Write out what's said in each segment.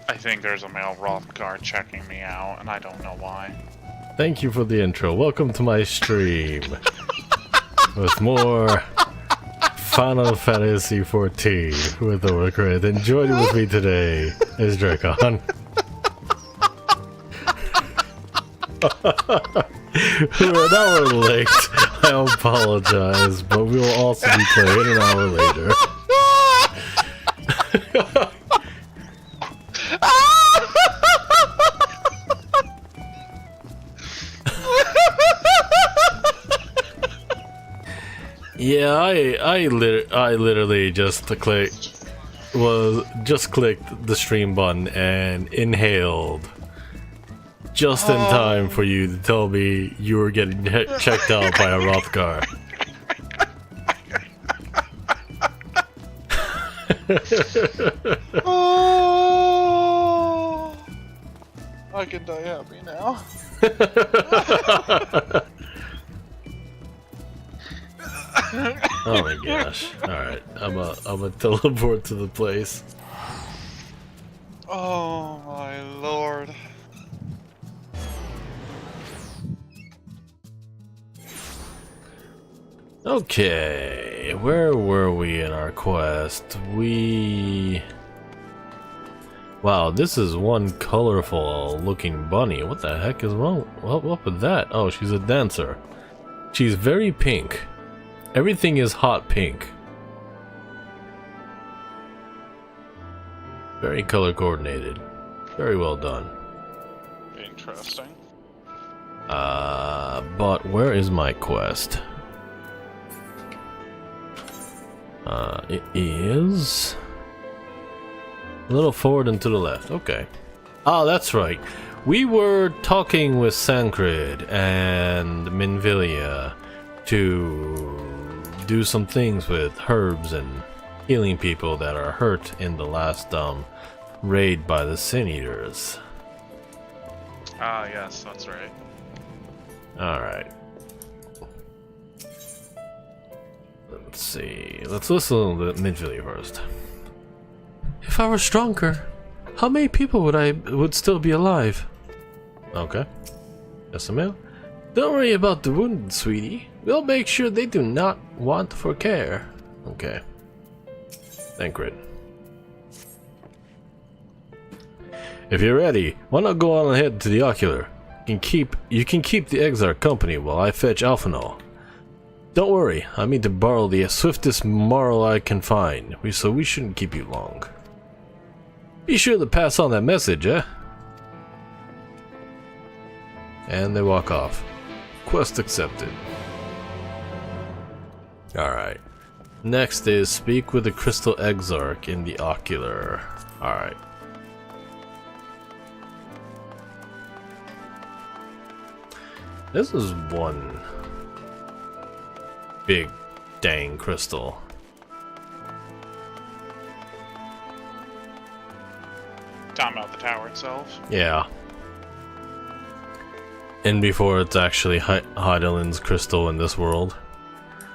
I think there's a male Rothgar checking me out, and I don't know why. Thank you for the intro. Welcome to my stream. With more Final Fantasy XIV with OverCrit. And joining with me today is Drakon. We're an hour late. I apologize, but we will also be playing an hour later. Yeah, I literally just clicked the stream button and inhaled just in time for you to tell me you were getting checked out by a Rothgar. Oh, I can die happy now. Oh my gosh. Alright, I'm a teleport to the place. Oh my lord. Okay, where were we in our quest? Wow, this is one colorful looking bunny. What the heck is wrong? What with that? Oh, she's a dancer. She's very pink. Everything is hot pink. Very color coordinated. Very well done. Interesting. But where is my quest? It is a little forward and to the left. Okay. Oh, that's right. We were talking with Sancred and Minvilia to do some things with herbs and healing people that are hurt in the last raid by the Sin Eaters. Ah, yes, that's right. Alright. Let's see. Let's listen to Minvilia first. If I were stronger, how many people would still be alive? Okay. Yes, Emil? Don't worry about the wounded, sweetie. We'll make sure they do not want for care. Okay. Thancred. If you're ready, why not go on ahead to the ocular? You can keep the XIV company while I fetch Alphanol. Don't worry, I mean to borrow the swiftest marl I can find, so we shouldn't keep you long. Be sure to pass on that message, eh? And they walk off. Quest accepted. Alright. Next is speak with the Crystal Exarch in the Ocular. Alright. This is one big dang crystal. Talking about the tower itself. Yeah. And before it's actually Heidelin's crystal in this world.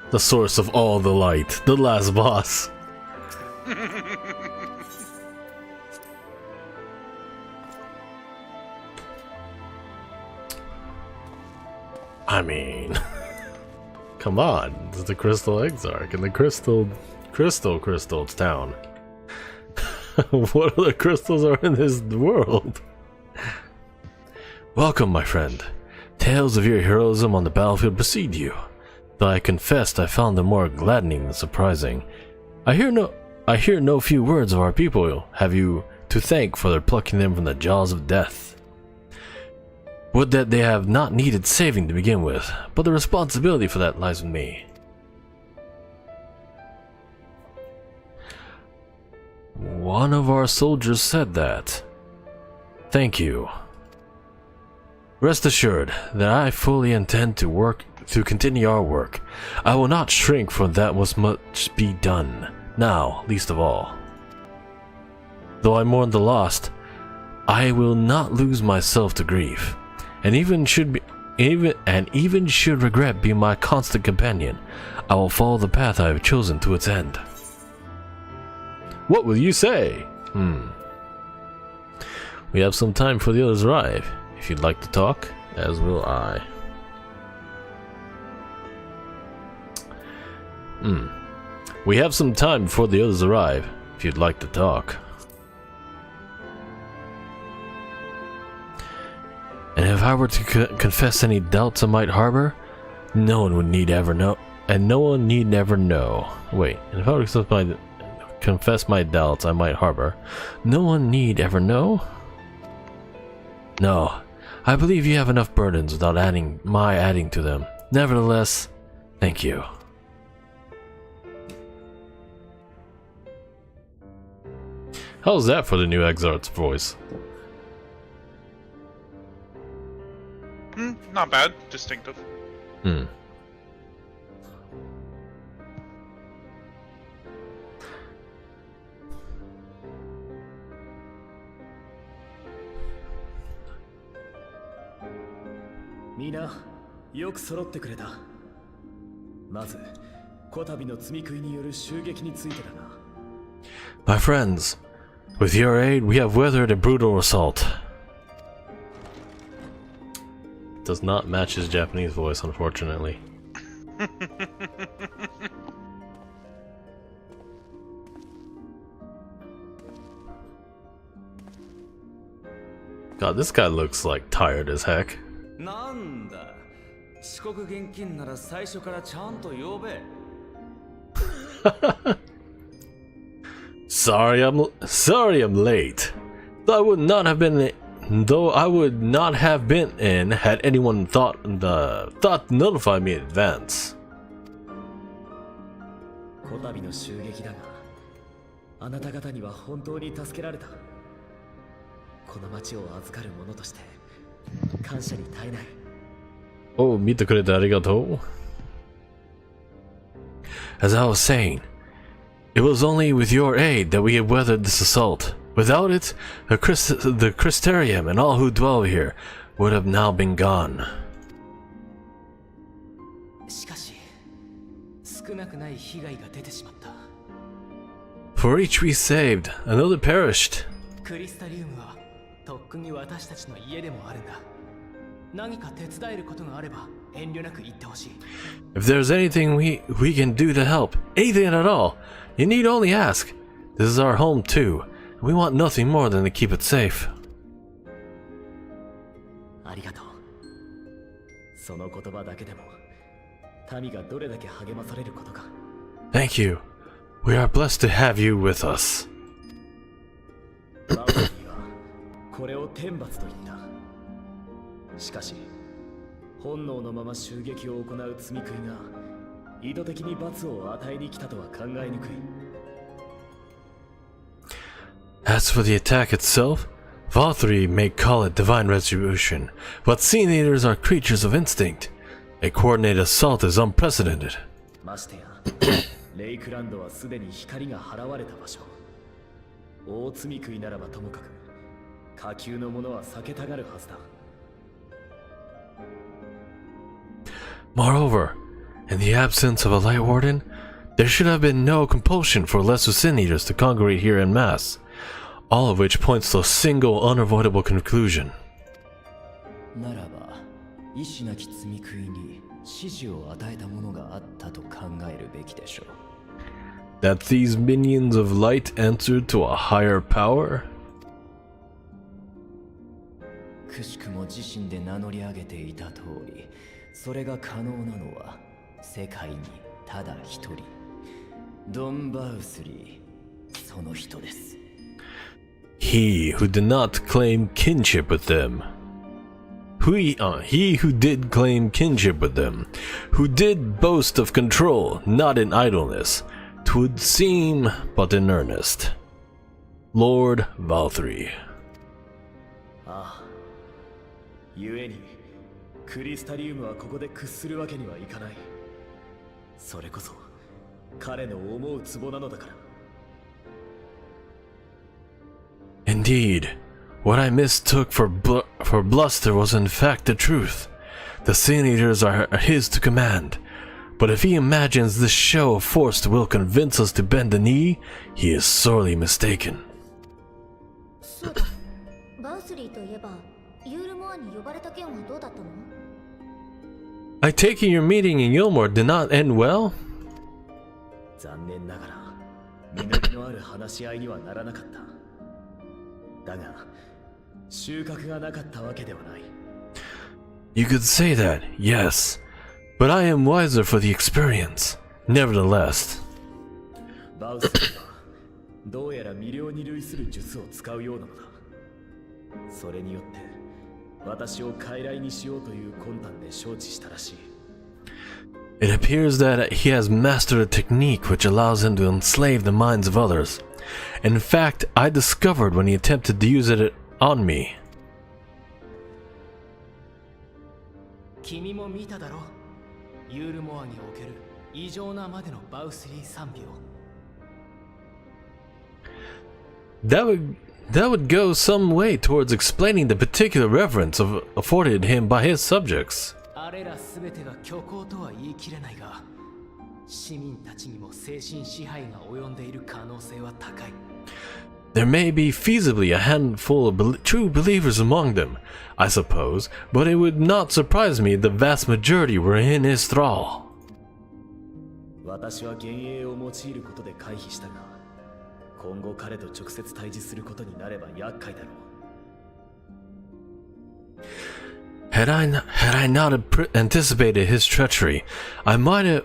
The source of all the light. The last boss. I mean... Come on. It's the Crystal Exarch and the Crystal town. What other crystals are in this world? Welcome, my friend. Tales of your heroism on the battlefield precede you. Though I confessed I found them more gladdening than surprising. I hear no few words of our people have you to thank for their plucking them from the jaws of death. Would that they have not needed saving to begin with, but the responsibility for that lies with me. One of our soldiers said that. Thank you. Rest assured that I fully intend to continue our work. I will not shrink from that must be done, now least of all. Though I mourn the lost, I will not lose myself to grief, and even should regret being my constant companion. I will follow the path I have chosen to its end. What will you say? We have some time before the others arrive. If you'd like to talk, as will I. We have some time before the others arrive. If you'd like to talk. And if I were to confess any doubts I might harbor, no one would need ever know. And no one need never know. Wait, and if I were to confess my doubts I might harbor, no one need ever know? No, I believe you have enough burdens without adding to them. Nevertheless, thank you. How's that for the new XIV's voice? Not bad. Distinctive. Mina, よく揃ってくれた。まず、こたびの積み食いによる襲撃についてだな。My friends, with your aid, we have weathered a brutal assault. Does not match his Japanese voice, unfortunately. God, this guy looks like tired as heck. なんだ、四国現金なら最初からちゃんと呼べ。Sorry I'm late. Though I would not have been in had anyone thought to notify me in advance. こたびの襲撃だが、あなた方には本当に助けられた。この町を預かる者として感謝に耐えない。Oh, 見てくれてありがとう。As I was saying, it was only with your aid that we have weathered this assault. Without it, the Crystarium and all who dwell here would have now been gone. しかし、少なくない被害が出てしまった。For each we saved, another perished. クリスタリウムはとっくに私たちの家でもあるんだ。何か手伝えることがあれば遠慮なく言ってほしい。If there's anything we can do to help, anything at all, you need only ask. This is our home too. We want nothing more than to keep it safe. ありがとう。その言葉だけでも民がどれだけ励まされることか。Thank you. We are blessed to have you with us. バウティはこれを天罰と言った。しかし、本能のまま襲撃を行う積み食いが意図的に罰を与えに来たとは考えにくい。As for the attack itself, Valtteri may call it divine retribution, but Sea Eaters are creatures of instinct. A coordinated assault is unprecedented. ましてや、レイクランドはすでに光が払われた場所。大積み食いならばともかく、下級の者は避けたがるはずだ。Moreover, in the absence of a Light Warden, there should have been no compulsion for lesser Sin Eaters to congregate here en masse, all of which points to a single unavoidable conclusion. ならば、意志なき積み食いに指示を与えたものがあったと考えるべきでしょう。That these minions of light answered to a higher power? くしくも自身で名乗り上げていた通り、それが可能なのは世界にただ一人、ドン・バウスリー、その人です。He who did not claim kinship with them. He who did claim kinship with them, who did boast of control, not in idleness, 'twould seem, but in earnest. Lord Valtteri. ああ、ゆえにクリスタリウムはここで屈するわけにはいかない。それこそ彼の思うツボなのだから。Indeed, what I mistook for bluster was in fact the truth. The Sin Eaters are his to command, but if he imagines this show of force will convince us to bend the knee, he is sorely mistaken. そうだ、バウスといえば、ユールモアに呼ばれた件はどうだったの？ I take it your meeting in Yulmore did not end well? 残念ながら実りのある話し合いにはならなかった。だが収穫がなかったわけではない。 You could say that, yes. But I am wiser for the experience. Nevertheless. バウスはどうやら魅了に類する術を使うようなのだ。それによって私を傀儡にしようという魂胆で承知したらしい。 It appears that he has mastered a technique which allows him to enslave the minds of others. In fact, I discovered when he attempted to use it on me. 君も見ただろう。ユールモアにおける異常なまでのバウスリー賛美を。 That would go some way towards explaining the particular reverence afforded him by his subjects. あれらすべてが虚構とは言い切れないが、市民たちにも精神支配が及んでいる可能性は高い。 There may be feasibly a handful of true believers among them, I suppose, but it would not surprise me if the vast majority were in his thrall. 私は幻影を用いることで回避したが、今後彼と直接対峙することになれば厄介だろう。 Had I not anticipated his treachery, I might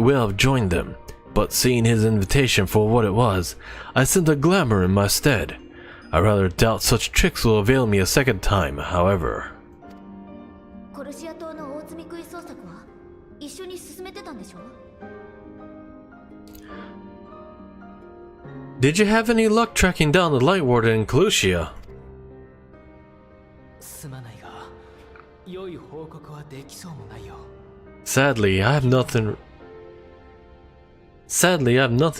well have joined them. But seeing his invitation for what it was, I sent a glamour in my stead. I rather doubt such tricks will avail me a second time, however. コルシア島の大積み食い捜索は一緒に進めてたんでしょ？ Did you have any luck tracking down the Light Warden in Colucia? すまないが、良い報告はできそうもないよ。 Sadly, I have nothing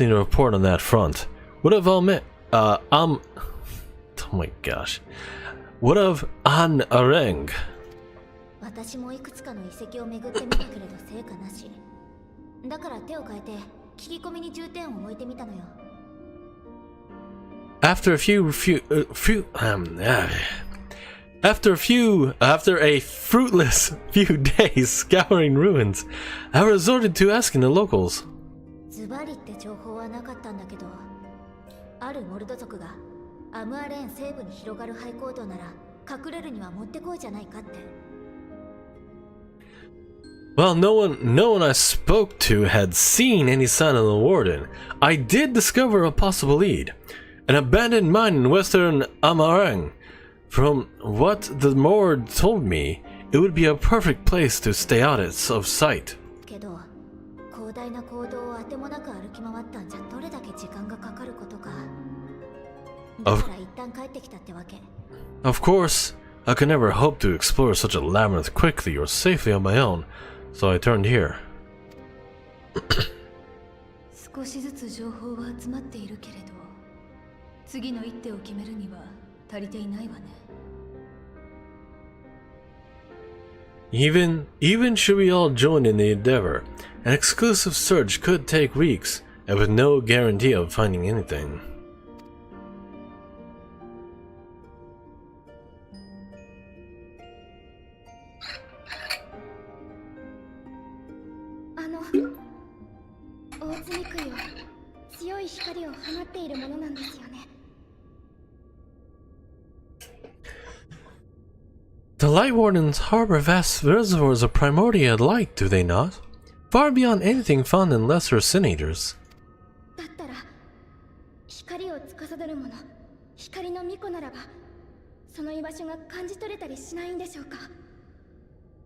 to report on that front. What of oh my gosh. What of An Areng? 私もいくつかの遺跡を巡ってみたけれど成果なし。だから手を変えて聞き込みに重点を置いてみたのよ。 After a fruitless few days scouring ruins, I resorted to asking the locals. ズバリって情報はなかったんだけど、あるモルド族がアムアレーン西部に広がる廃坑道なら隠れるにはもってこいじゃないかって。 Well, no one I spoke to had seen any sign of the warden. I did discover a possible lead. An abandoned mine in western Amarang. From what the Mord told me, it would be a perfect place to stay out of sight. けど、広大な坑道をあてもなく歩き回ったんじゃどれだけ時間がかかることか。だから一旦帰ってきたってわけ。 Of course, I could never hope to explore such a labyrinth quickly or safely on my own, so I turned here. 少しずつ情報は集まっているけれど、次の一手を決めるには足りていないわね。 Even should we all join in the endeavor, an exclusive search could take weeks, and with no guarantee of finding anything. 大積み杭は強い光を放っているものなんですよね。 The Light Wardens harbor vast reservoirs of primordial light, do they not? Far beyond anything found in lesser Sin-Eaters. だったら光を司るもの、光の巫女ならば、その居場所が感じ取れたりしないんでしょうか。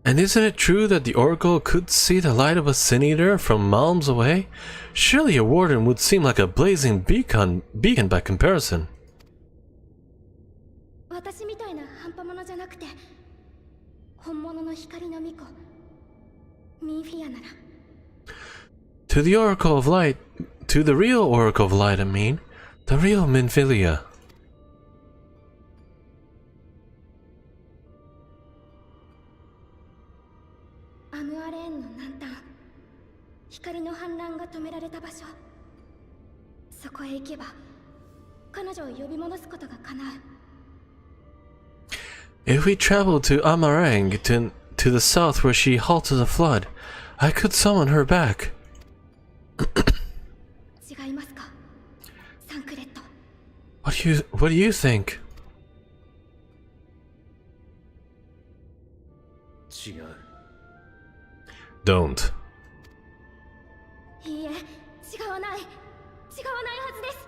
And isn't it true that the Oracle could see the light of a Sin-Eater from miles away? Surely a Warden would seem like a blazing beacon by comparison. 私みたいな半端者じゃなくて、本物の光の巫女、ミンフィアなら。 To the Oracle of Light, to the real Oracle of Light, I mean, the real Minfilia. アムアレーンの南端、光の氾濫が止められた場所。そこへ行けば、彼女を呼び戻すことが叶う。If we travel to Amarang, to the south where she halted the flood, I could summon her back. 違いますか、サンクレット。 What do you think? 違う。 Don't. いいえ、違わない。違わないはずです。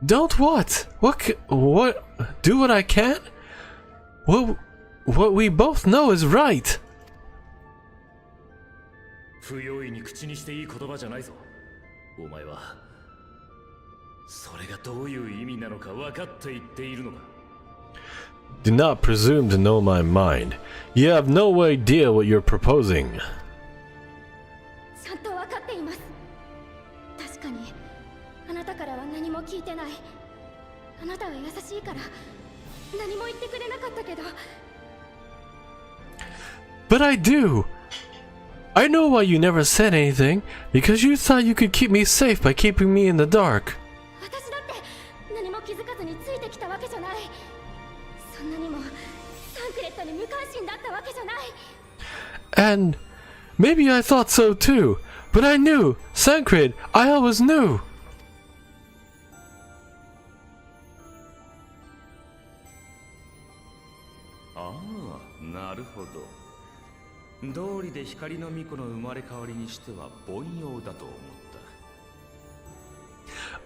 Don't what? What? Do what I can? What we both know is right. 不用意に口にしていい言葉じゃないぞ。お前はそれがどういう意味なのか分かって言っているのか。 Do not presume to know my mind. You have no idea what you're proposing. ちゃんと分かっています。確かにあなたからは何も聞いてない。あなたは優しいから何も言ってくれなかったけど。 But I do. I know why you never said anything. Because you thought you could keep me safe by keeping me in the dark. 私だって何も気づかずについてきたわけじゃない。そんなにもサンクレットに無関心だったわけじゃない。 And maybe I thought so too. But I knew. Sancred, I always knew. ああ、なるほど。道理で光の巫女の生まれ変わりにしては凡庸だと思っ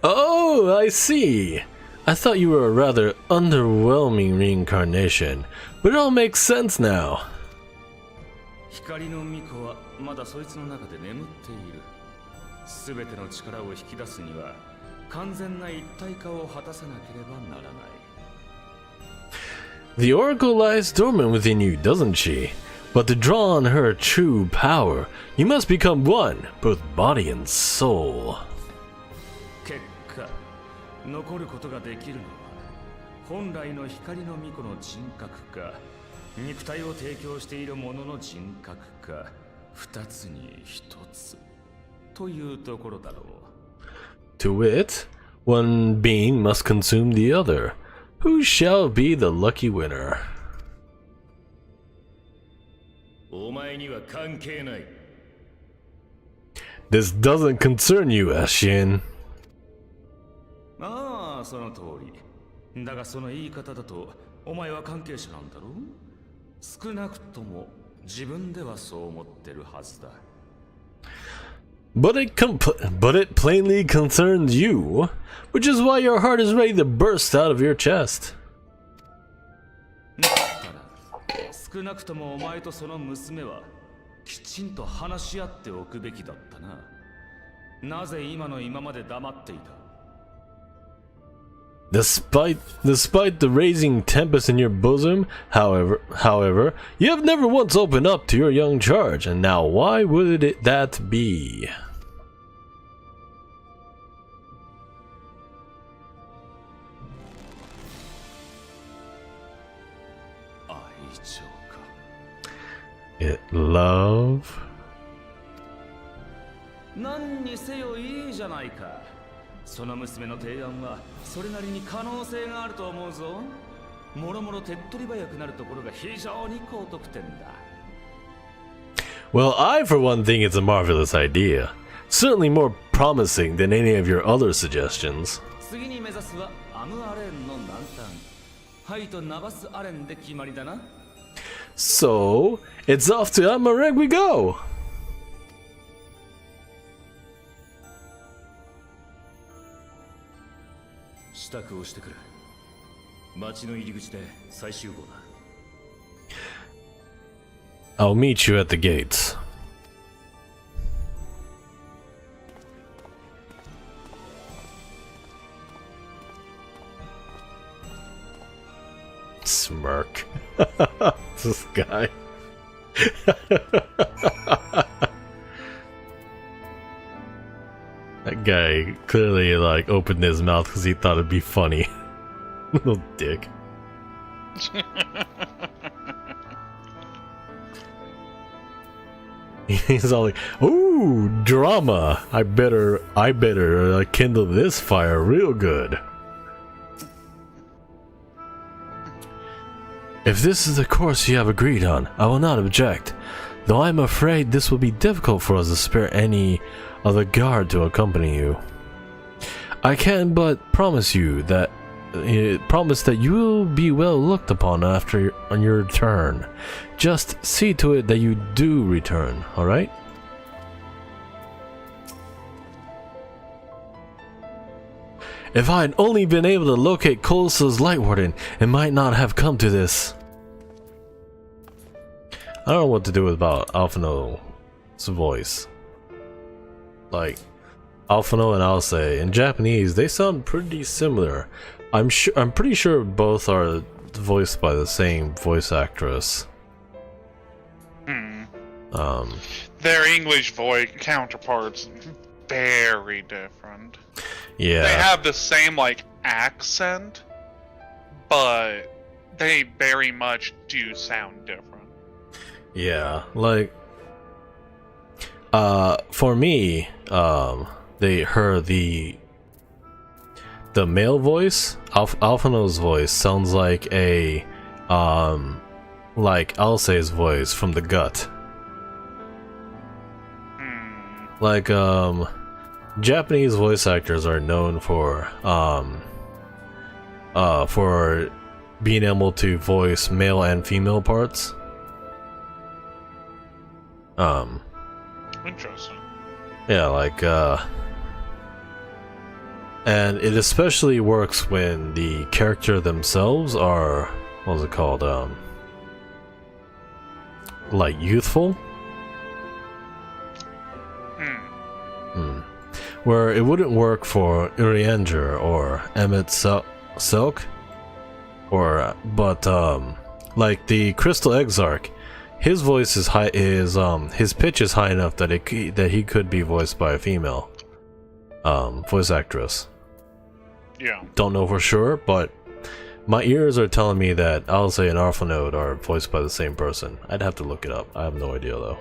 た。 Oh, I see. I thought you were a rather underwhelming reincarnation, but it all makes sense now. 光の巫女はまだそいつの中で眠っている。すべての力を引き出すには完全な一体化を果たさなければならない。 The Oracle lies dormant within you, doesn't she? But to draw on her true power, you must become one, both body and soul. 結果、残ることができるのは本来の光の巫女の人格か、肉体を提供している者の人格か、二つに一つというところだろう。 To wit, one being must consume the other. Who shall be the lucky winner? お前には関係ない。 This doesn't concern you, Ashin. ああ、その通り。だがその言い方だと、お前は関係者なんだろう？少なくとも自分ではそう思ってるはずだ。But it plainly concerns you, which is why your heart is ready to burst out of your chest. だったら、少なくともお前とその娘はきちんと話し合っておくべきだったな。なぜ今の今まで黙っていた？ Despite the raising tempest in your bosom, however, you have never once opened up to your young charge, and now why would that be? 愛情か。 Love? 何にせよいいじゃないか。その娘の提案はそれなりに可能性があると思うぞ。もろもろ手っ取り早くなるところが非常に高得点だ。 Well, I for one think it's a marvelous idea. Certainly more promising than any of your other suggestions. 次に目指すはアムアレンの南端。ハイとナバスアレンで決まりだな。 So, it's off to Amareg we go! 支度をしてくる。町の入り口で再集合だ。 I'll meet you at the gates. Smirk. This guy. That guy clearly like opened his mouth because he thought it'd be funny. Little dick. He's all like, "Ooh, drama! I better kindle this fire real good." If this is the course you have agreed on, I will not object, though I'm afraid this will be difficult for us to spare any other guard to accompany you. I can but promise that you will be well looked upon on your return. Just see to it that you do return, alright? If I had only been able to locate Colossus Light Warden, it might not have come to this. I don't know what to do about Alphino's voice. Like, Alphino and Alcei, in Japanese, they sound pretty similar. I'm pretty sure both are voiced by the same voice actress. Their English voice counterparts very different. Yeah. They have the same like accent, but they very much do sound different. Yeah, like for me, they heard the male voice, Alphino's voice sounds like a like Alcei's voice from the gut. Like Japanese voice actors are known for being able to voice male and female parts. Interesting. Yeah, like and it especially works when the character themselves are, what's it called, like youthful. Where it wouldn't work for Urianger or Emmett Silk, or but like the Crystal Exarch, his voice is high. His pitch is high enough that he could be voiced by a female voice actress. Yeah. Don't know for sure, but my ears are telling me that Alcei and Alphino are voiced by the same person. I'd have to look it up. I have no idea though.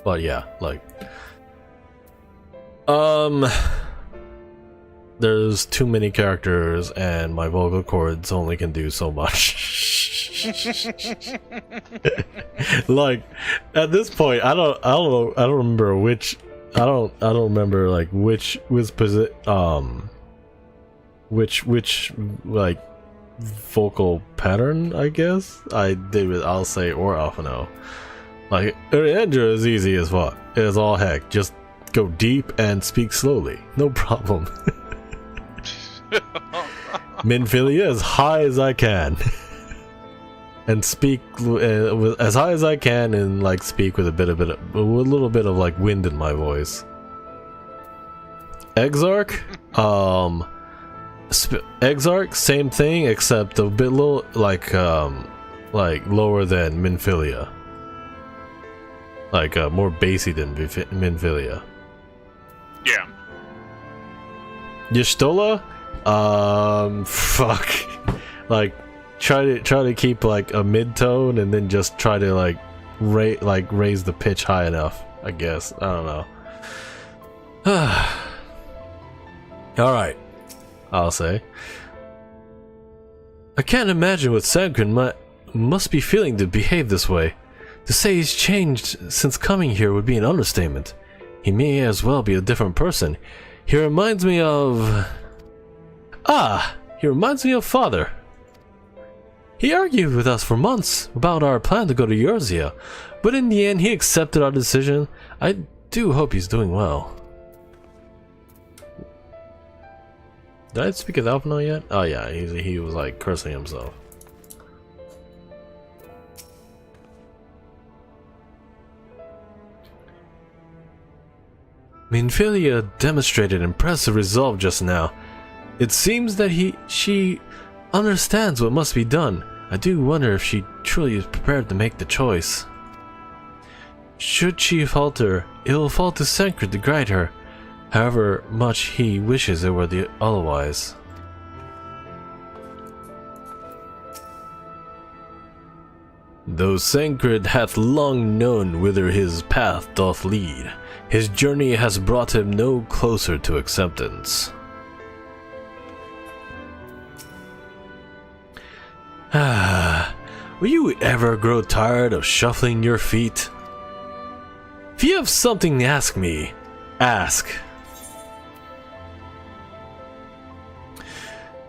But yeah, like. There's too many characters and my vocal cords only can do so much. Like at this point I don't remember which which like vocal pattern I guess I did with Alcei or Alphino. Like Urianger is easy as fuck. It is all heck. Just go deep and speak slowly. No problem. Minfilia as high as I can. And speak as high as I can and like speak with a little bit of like wind in my voice. Exarch, Exarch, same thing except a bit low, like lower than Minfilia. Like more bassy than Minfilia. Yeah. Y'shtola, fuck, like try to keep like a mid tone and then just try to like raise the pitch high enough. I guess I don't know. All right, I'll say. I can't imagine what Sankrin must be feeling to behave this way. To say he's changed since coming here would be an understatement. He may as well be a different person. He reminds me of Father. He argued with us for months about our plan to go to Eorzea, but in the end he accepted our decision. I do hope he's doing well. Did I speak of Alphino yet? Oh yeah, he was like cursing himself. Minfilia demonstrated impressive resolve just now. It seems that she understands what must be done. I do wonder if she truly is prepared to make the choice. Should she falter, it will fall to Sankrin to guide her, however much he wishes it were otherwise. Though Sankrin hath long known whither his path doth lead, his journey has brought him no closer to acceptance. Will you ever grow tired of shuffling your feet? If you have something to ask me, ask.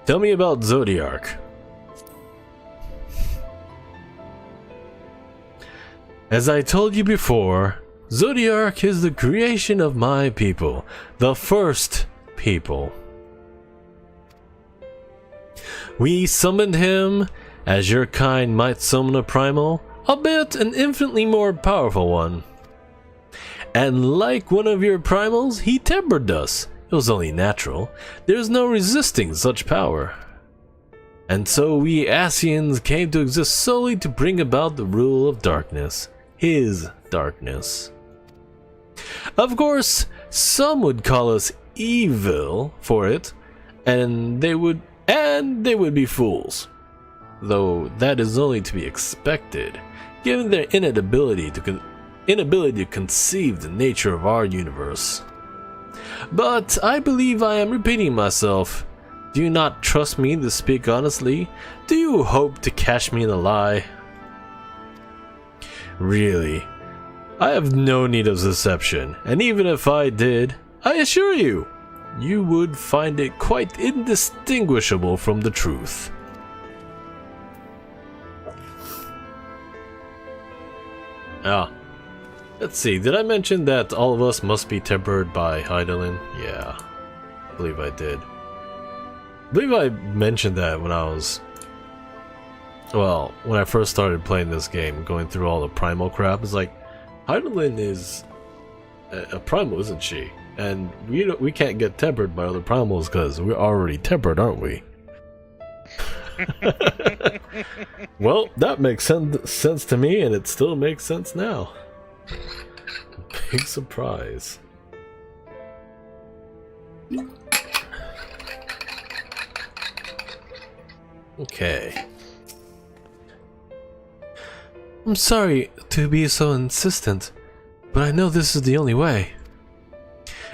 Tell me about Zodiark. As I told you before, Zodiark is the creation of my people, the first people. We summoned him as your kind might summon a primal, albeit an infinitely more powerful one. And like one of your primals, he tempered us. It was only natural. There's no resisting such power. And so we Asians came to exist solely to bring about the rule of darkness. His darkness. Of course, some would call us evil for it, and they would be fools. Though that is only to be expected, given their inability to conceive the nature of our universe. But I believe I am repeating myself. Do you not trust me to speak honestly? Do you hope to catch me in a lie? Really, I have no need of deception, and even if I did, I assure you, you would find it quite indistinguishable from the truth. Let's see, did I mention that all of us must be tempered by Hydaelyn? Yeah, I believe I did. I believe I mentioned that when I first started playing this game, going through all the primal crap. It's like, Hydaelyn is a primal, isn't she? And we can't get tempered by other primals because we're already tempered, aren't we? Well, that makes sense to me, and it still makes sense now. Big surprise. Okay. I'm sorry to be so insistent, but I know this is the only way.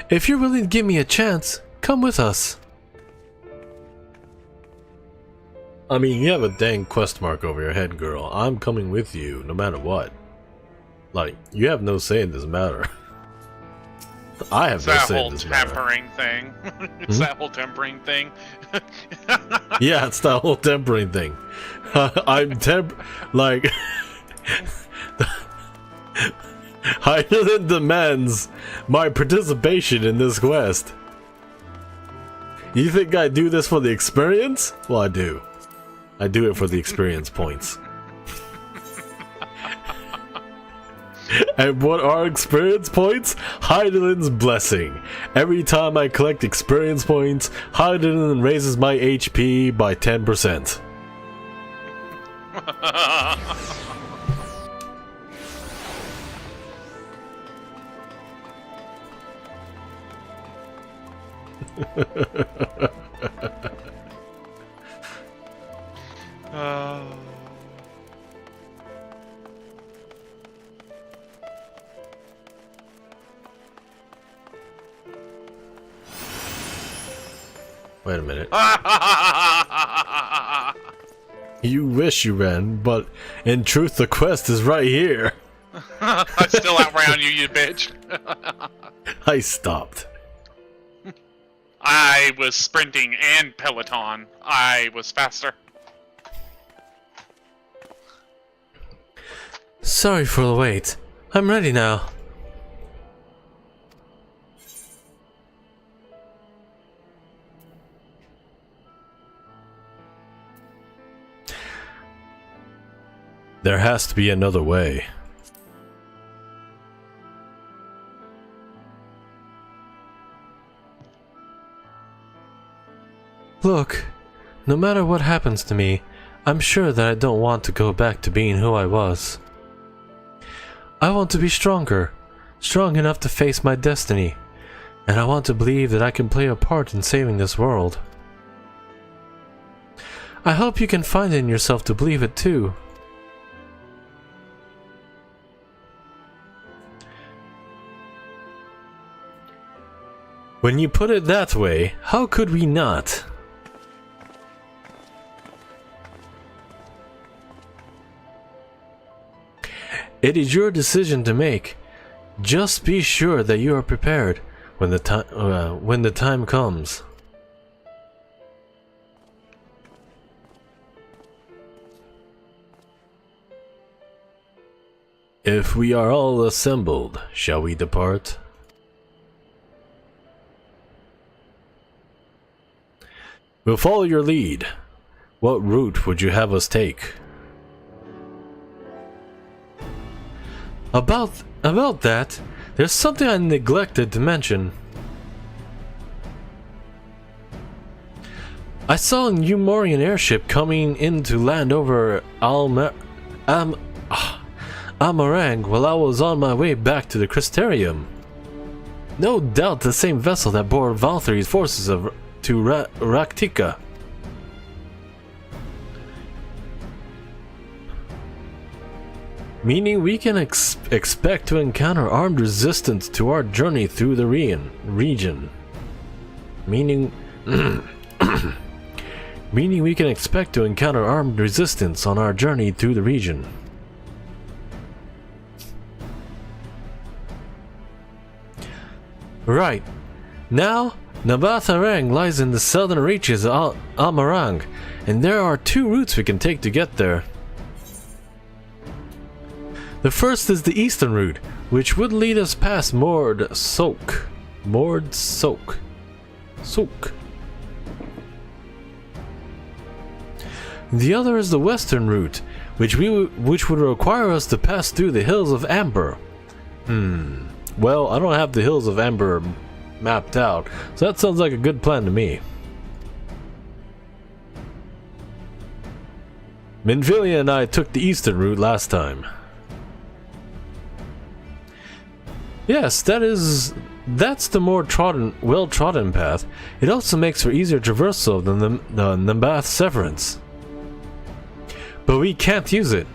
If you're willing to give me a chance, come with us. I mean, you have a dang quest mark over your head, girl. I'm coming with you, no matter what. Like, you have no say in this matter. I have no say in this matter. It's that whole tempering thing. Yeah, it's that whole tempering thing. Like... Hydaelyn demands my participation in this quest. You think I do this for the experience? Well, I do. I do it for the experience points. And what are experience points? Hydaelyn's blessing. Every time I collect experience points, Hydaelyn raises my HP by 10%. Wait a minute. You wish you ran, but in truth the quest is right here. I still outran you, you bitch. I stopped. I was sprinting and Peloton. I was faster. Sorry for the wait. I'm ready now. There has to be another way. Look, no matter what happens to me, I'm sure that I don't want to go back to being who I was. I want to be stronger, strong enough to face my destiny, and I want to believe that I can play a part in saving this world. I hope you can find it in yourself to believe it too. When you put it that way, how could we not? It is your decision to make. Just be sure that you are prepared when the time comes. If we are all assembled, shall we depart? We'll follow your lead. What route would you have us take? About that, there's something I neglected to mention. I saw a Umorian airship coming in to land over Amarang while I was on my way back to the Crystarium. No doubt the same vessel that bore Valthyri's forces to Raktika. Meaning we can expect to encounter armed resistance to our journey through the region. Meaning we can expect to encounter armed resistance on our journey through the region. Right. Now, Nabatharang lies in the southern reaches of Amarang, and there are two routes we can take to get there. The first is the eastern route, which would lead us past Mord Soak. The other is the western route, which would require us to pass through the Hills of Amber. Well, I don't have the Hills of Amber mapped out, so that sounds like a good plan to me. Minfilia and I took the eastern route last time. Yes, that's the more well-trodden path. It also makes for easier traversal than the Nambath Severance. But we can't use it.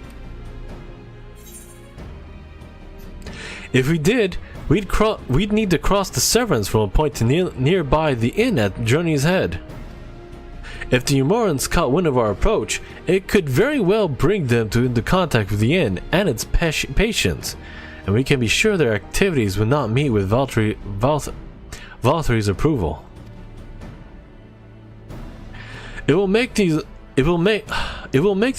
If we did, we'd need to cross the Severance from a point to nearby the inn at Journey's Head. If the Umorans caught wind of our approach, it could very well bring them into contact with the inn and its patients, and we can be sure their activities would not meet with Valthyri's approval. It will make the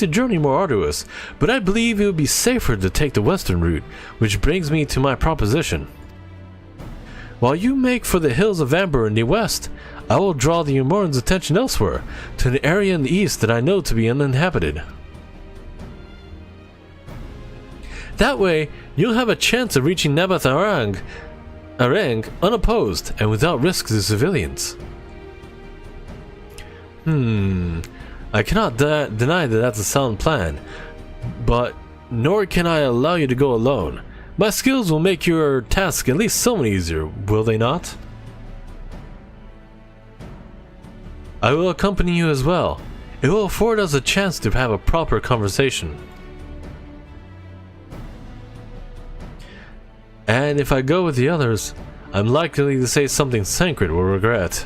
journey more arduous, but I believe it would be safer to take the western route, which brings me to my proposition. While you make for the Hills of Amber in the west, I will draw the Umorans' attention elsewhere, to an area in the east that I know to be uninhabited. That way, you'll have a chance of reaching Nabatharang unopposed and without risk to civilians. I cannot deny that that's a sound plan, but nor can I allow you to go alone. My skills will make your task at least somewhat easier, will they not? I will accompany you as well. It will afford us a chance to have a proper conversation. And if I go with the others, I'm likely to say something sacred we'll regret.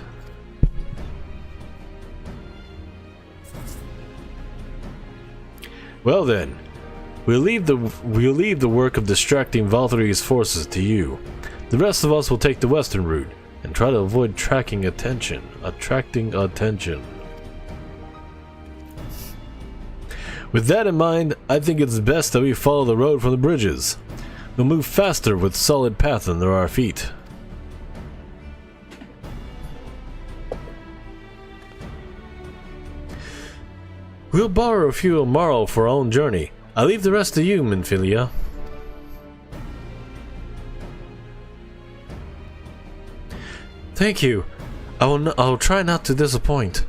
Well then, we'll leave the work of distracting Valthyri's forces to you. The rest of us will take the western route and try to avoid attracting attention. With that in mind, I think it's best that we follow the road from the bridges. We'll move faster with solid path under our feet. We'll borrow a few tomorrow for our own journey. I'll leave the rest to you, Minfilia. Thank you. I'll try not to disappoint.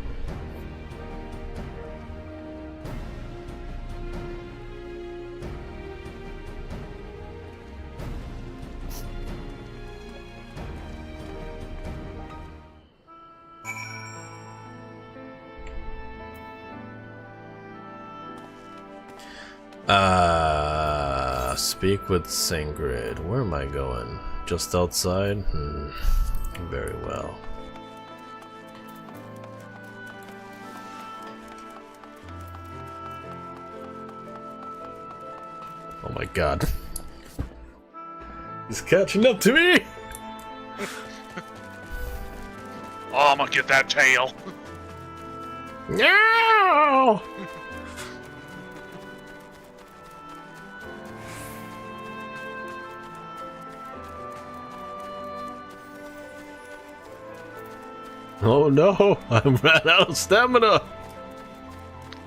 Speak with Singrid. Where am I going? Just outside? Very well. Oh my god. He's catching up to me! Oh, I'm gonna get that tail. No! Oh no, I'm ran out of stamina!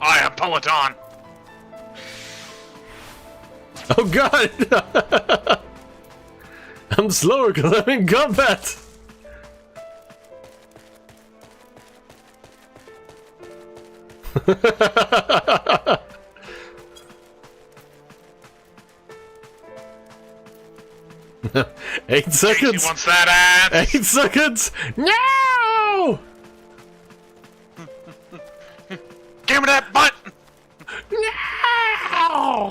I am Peloton. Oh god! I'm slower because I'm in combat! Eight seconds! She wants that ass. 8 seconds! No! Give me that butt. No!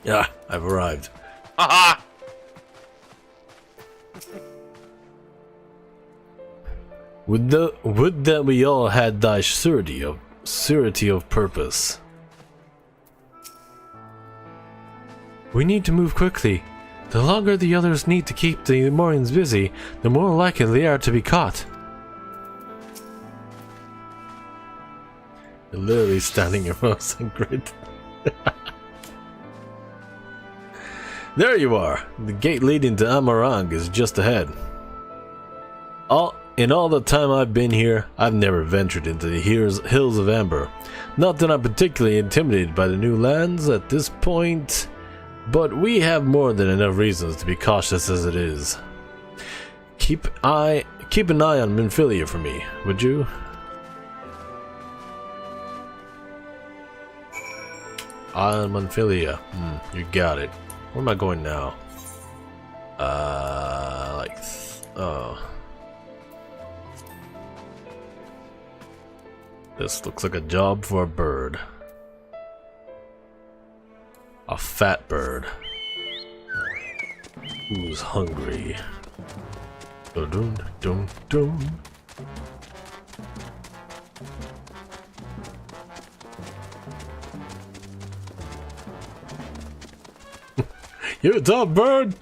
Yeah, I've arrived. Haha. Would that we all had thy surety of purpose. We need to move quickly. The longer the others need to keep the Amorians busy, the more likely they are to be caught. You're literally standing in front of some grid. There you are. The gate leading to Amarang is just ahead. In all the time I've been here, I've never ventured into the hills of Amber. Not that I'm particularly intimidated by the new lands at this point, but we have more than enough reasons to be cautious as it is. Keep an eye on Minfilia for me, would you? Eye on Minfilia. You got it. Where am I going now? This looks like a job for a bird. A fat bird. Who's hungry? Dun dun dun. You a top bird?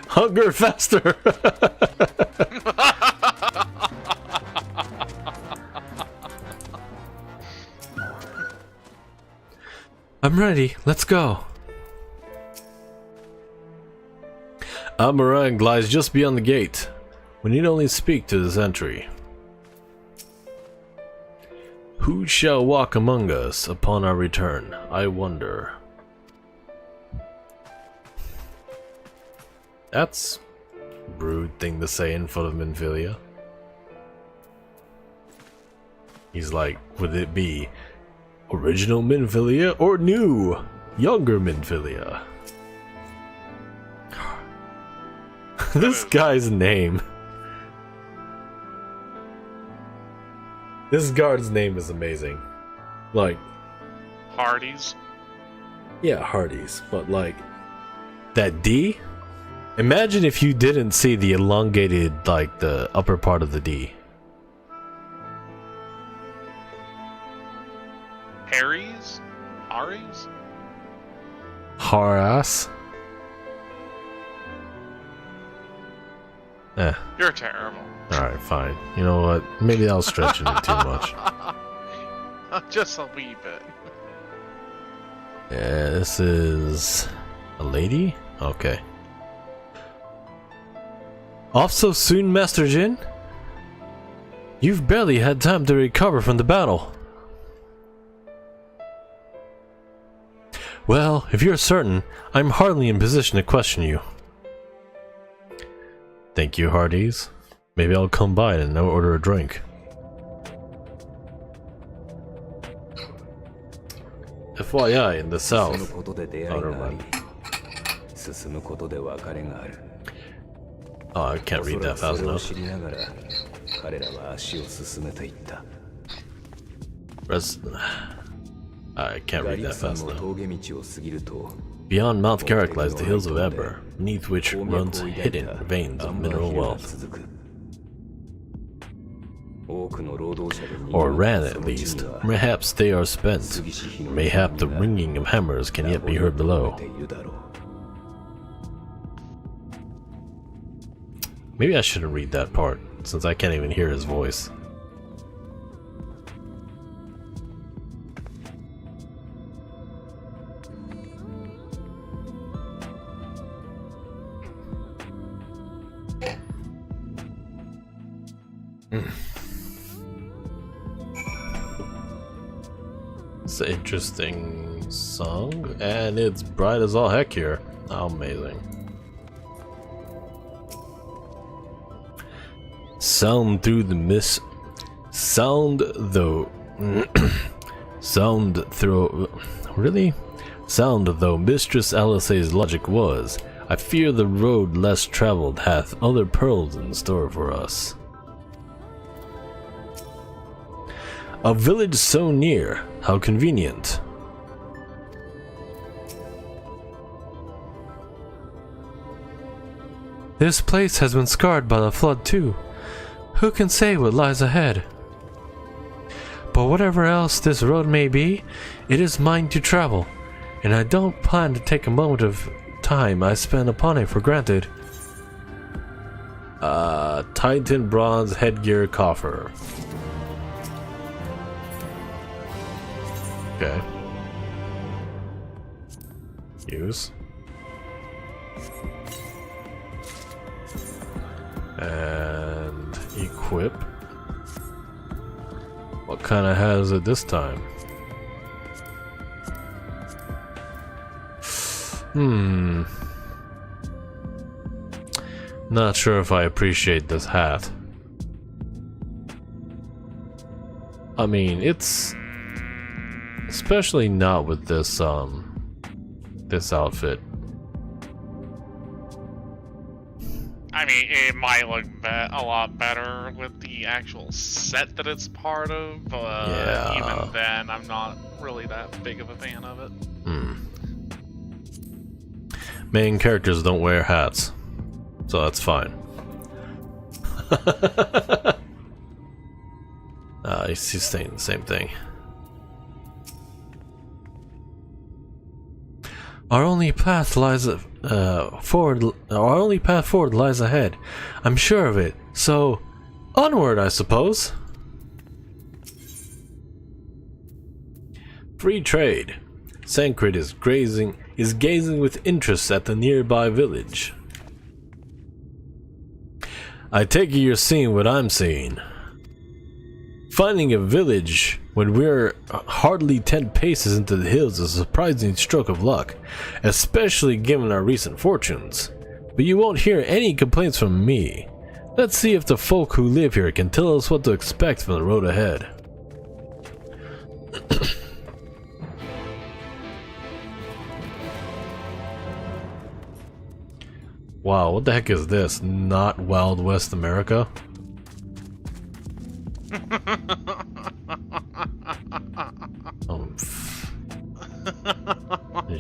Hunger faster! I'm ready, let's go. Amarang lies just beyond the gate. We need only speak to the sentry. Who shall walk among us upon our return? I wonder. That's a rude thing to say in front of Minfilia. He's like, would it be original Minfilia or new, younger Minfilia? This guy's name. This guard's name is amazing. Like, Hardee's. yeah, Hardee's, but like, that D? Imagine if you didn't see the elongated, like, the upper part of the D. Harry's? Harry's? Harass? You're terrible. Alright, fine. You know what? Maybe I was stretching it too much. Just a wee bit. Yeah, this is a lady? Okay. Off so soon, Master Jin? You've barely had time to recover from the battle. Well, if you're certain, I'm hardly in position to question you. Thank you, Hardee's. Maybe I'll come by and order a drink. FYI, in the south. Oh, I can't read that fast enough. I can't read that fast enough. Beyond Mount Carrick lies the hills of Amber, beneath which runs hidden veins of mineral wealth. Or ran at least. Perhaps they are spent. Mayhap the ringing of hammers can yet be heard below. Maybe I shouldn't read that part, since I can't even hear his voice. It's an interesting song, and it's bright as all heck here. Amazing. Sound through the mist. Sound though. Sound through. Really? Sound though Mistress Alice's logic was. I fear the road less traveled hath other pearls in store for us. A village so near, how convenient. This place has been scarred by the flood too. Who can say what lies ahead? But whatever else this road may be, it is mine to travel, and I don't plan to take a moment of time I spend upon it for granted. Titan bronze headgear coffer. Okay. Use. And equip. What kind of has it this time? Not sure if I appreciate this hat. I mean, it's especially not with this this outfit. I mean, it might look a lot better with the actual set that it's part of, but yeah. Even then, I'm not really that big of a fan of it. Main characters don't wear hats, so that's fine. He's saying the same thing. Our only path lies forward. Our only path forward lies ahead. I'm sure of it. So, onward, I suppose. Free trade. Sancred is gazing with interest at the nearby village. I take it you're seeing what I'm seeing. Finding a village when we're hardly 10 paces into the hills is a surprising stroke of luck, especially given our recent fortunes. But you won't hear any complaints from me. Let's see if the folk who live here can tell us what to expect from the road ahead. Wow, what the heck is this? Not Wild West America?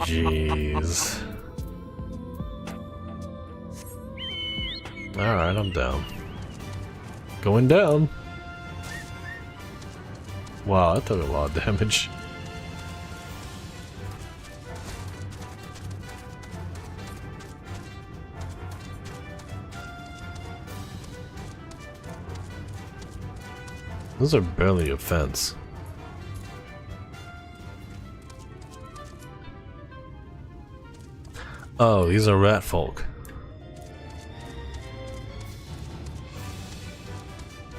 Jeez. Alright, I'm down. Going down. Wow, that took a lot of damage. Those are barely a fence. Oh, these are rat folk.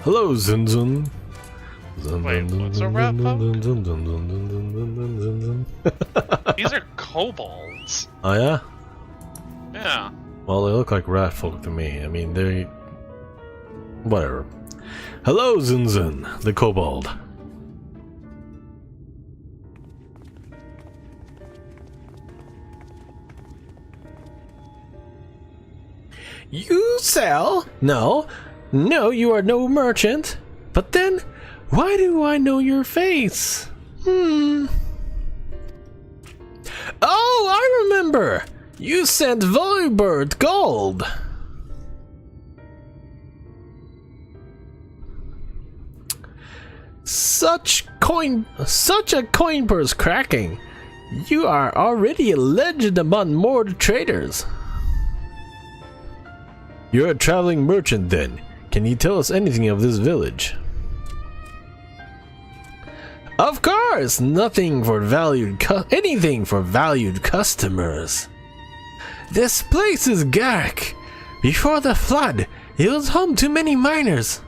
Hello, Zinzun. Wait, what's a rat folk? These are kobolds. Oh yeah? Yeah. Well, they look like rat folk to me. I mean, they... whatever. Hello, Zinzun, the kobold. You sell? No, you are no merchant. But then, why do I know your face? Oh, I remember. You sent Volibird gold. Such a coin purse cracking. You are already a legend among Mord traders. You're a traveling merchant then. Can you tell us anything of this village? Of course, anything for valued customers. This place is Garrick. Before the flood, it was home to many miners.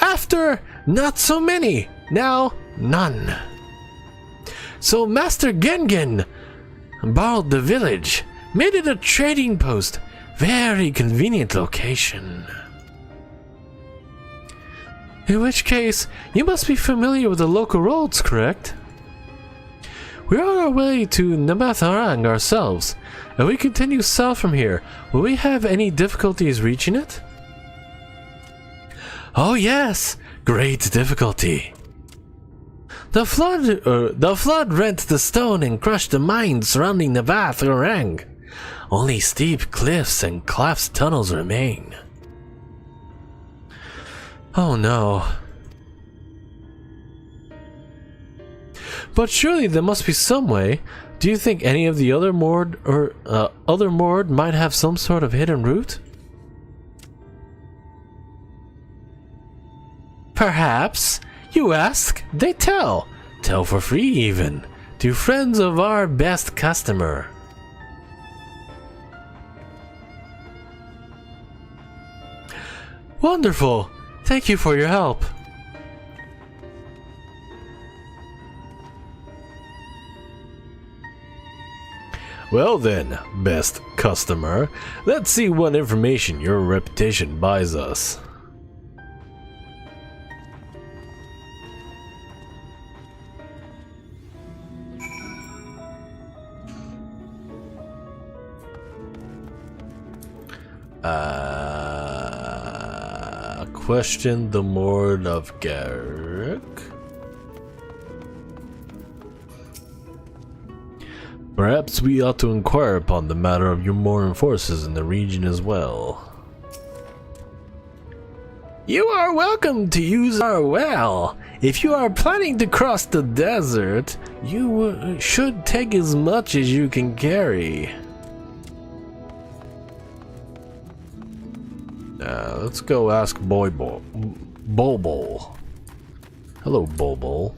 After, not so many. Now, none. So Master Gengen borrowed the village, made it a trading post. Very convenient location. In which case, you must be familiar with the local roads, correct? We're on our way to Namatharang ourselves, and we continue south from here. Will we have any difficulties reaching it? Oh yes, great difficulty. The flood rent the stone and crushed the mines surrounding Namatharang. Only steep cliffs and collapsed tunnels remain. Oh no. But surely there must be some way. Do you think any of the other Mord might have some sort of hidden route? Perhaps. You ask, they tell. Tell for free even. To friends of our best customer. Wonderful. Thank you for your help. Well then, best customer, let's see what information your reputation buys us. Question the Mord of Garrick. Perhaps we ought to inquire upon the matter of your Moran forces in the region as well. You are welcome to use our well. If you are planning to cross the desert, you should take as much as you can carry. Let's go ask Bobo. Hello, Bobo.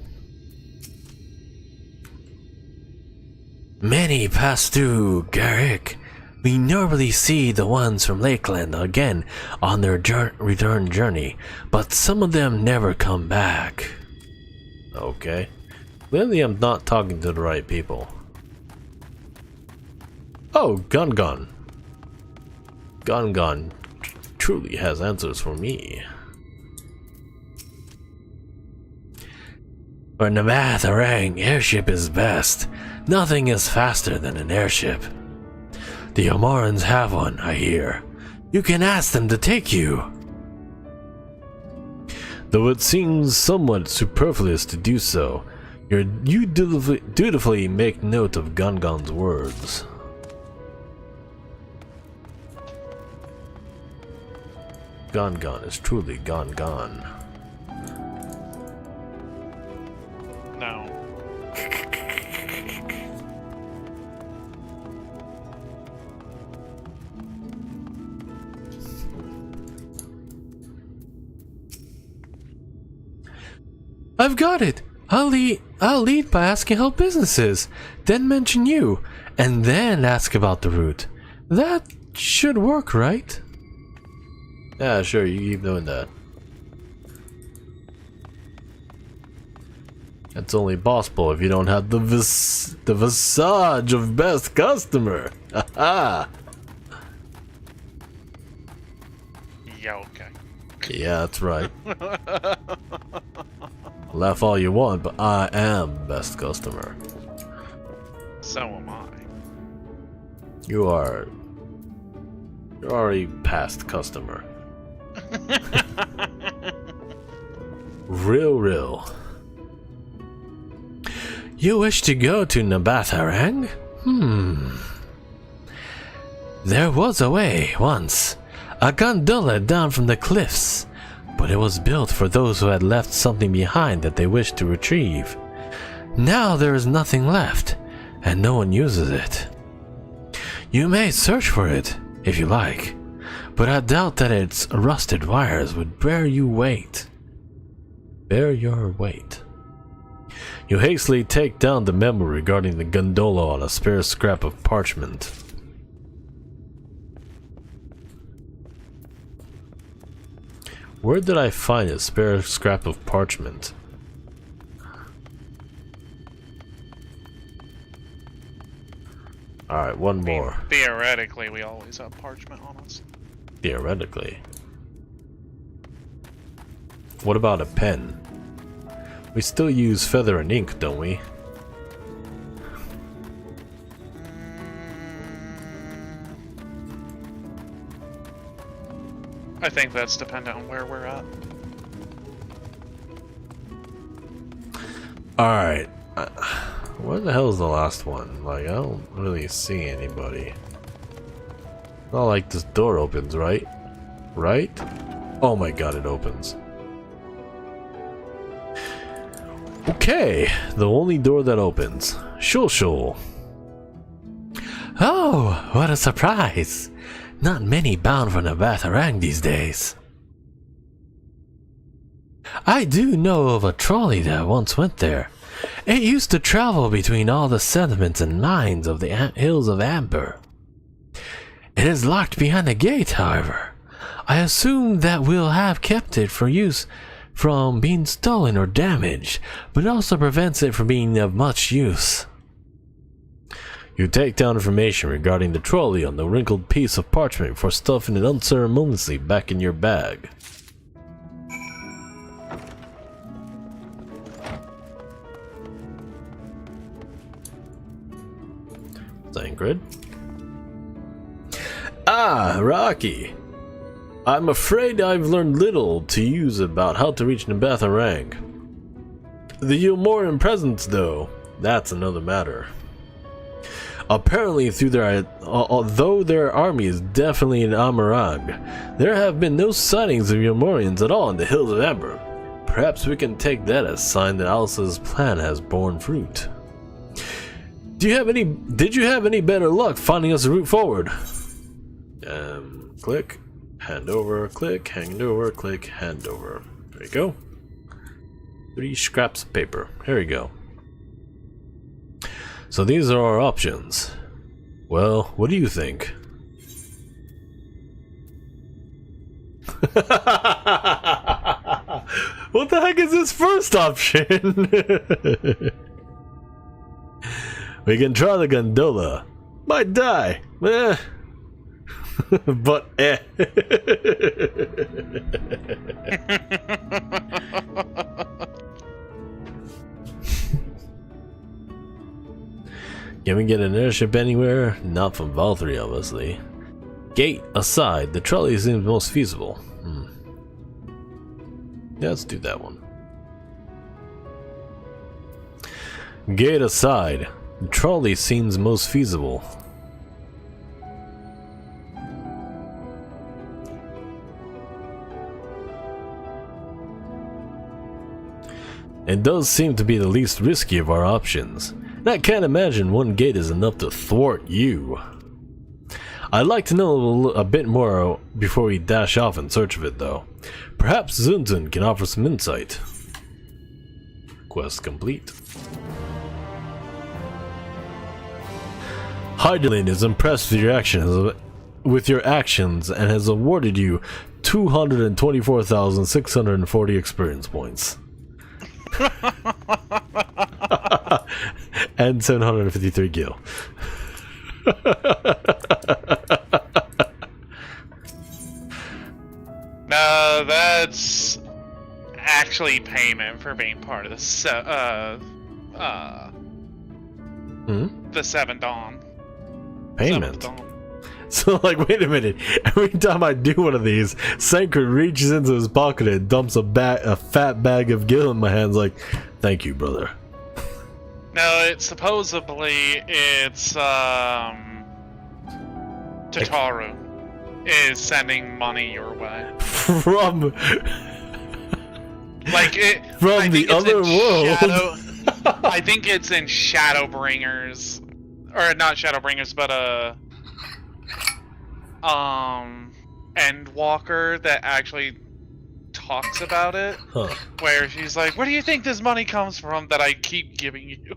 Many pass through Garrick. We normally see the ones from Lakeland again on their return journey, but some of them never come back. Okay. Clearly I'm not talking to the right people. Oh, Gun. Gun truly has answers for me. For Namatharang, airship is best. Nothing is faster than an airship. The Omorans have one, I hear. You can ask them to take you. Though it seems somewhat superfluous to do so, you dutifully make note of Gun's words. Gun is truly gone. No. I've got it. I'll lead by asking how business is, then mention you, and then ask about the route. That should work, right? Yeah, sure, you keep doing that. It's only possible if you don't have the visage of best customer. Haha. Yeah, okay. Yeah, that's right. Laugh all you want, but I am best customer. So am I. You're already past customer. Real. You wish to go to Namatharang? There was a way once. A gondola down from the cliffs. but it was built for those who had left something behind that they wished to retrieve. Now there is nothing left, and no one uses it. You may search for it, if you like, but I doubt that its rusted wires would bear your weight. You hastily take down the memo regarding the gondola on a spare scrap of parchment. Where did I find a spare scrap of parchment? Alright, one more. Theoretically, we always have parchment on us. Theoretically. What about a pen? We still use feather and ink, don't we? I think that's dependent on where we're at. Alright. Where the hell is the last one? Like, I don't really see anybody. Not like this door opens, right? Right? Oh my god, it opens. Okay, the only door that opens. Shul. Oh, what a surprise! Not many bound for Navatharang these days. I do know of a trolley that once went there. It used to travel between all the settlements and mines of the Hills of Amber. It is locked behind a gate, however. I assume that we'll have kept it for use from being stolen or damaged, but it also prevents it from being of much use. You take down information regarding the trolley on the wrinkled piece of parchment before stuffing it unceremoniously back in your bag. Ingrid. Ah, Rocky. I'm afraid I've learned little to use about how to reach Navatharang. The Yulmorian presence, though, that's another matter. Apparently, although their army is definitely in Amarang, there have been no sightings of Yulmorians at all in the Hills of Amber. Perhaps we can take that as a sign that Alice's plan has borne fruit. Did you have any better luck finding us a route forward? Click, hand over, click, hand over, click, hand over. There you go. 3 scraps of paper. Here we go. So these are our options. Well, what do you think? What the heck is this first option? We can try the gondola. Might die. But Can we get an airship anywhere? Not from Valtteri, obviously. Gate aside, the trolley seems most feasible. Yeah, let's do that one. Gate aside, the trolley seems most feasible. It does seem to be the least risky of our options. And I can't imagine one gate is enough to thwart you. I'd like to know a bit more before we dash off in search of it, though. Perhaps Zunzun can offer some insight. Quest complete. Heidelin is impressed with your actions and has awarded you 224,640 experience points. And 753 gil. No, that's actually payment for being part of the the Seven Dawn. Payment? Seventh Dawn. So, like, wait a minute. Every time I do one of these, Sankard reaches into his pocket and dumps a fat bag of gil in my hands like, thank you, brother. No, it's supposedly, Tataru is sending money your way. From Like it From the other world. I think it's in Shadowbringers, or not Shadowbringers, but Endwalker that actually talks about it. Huh. Where she's like, "Where do you think this money comes from that I keep giving you?"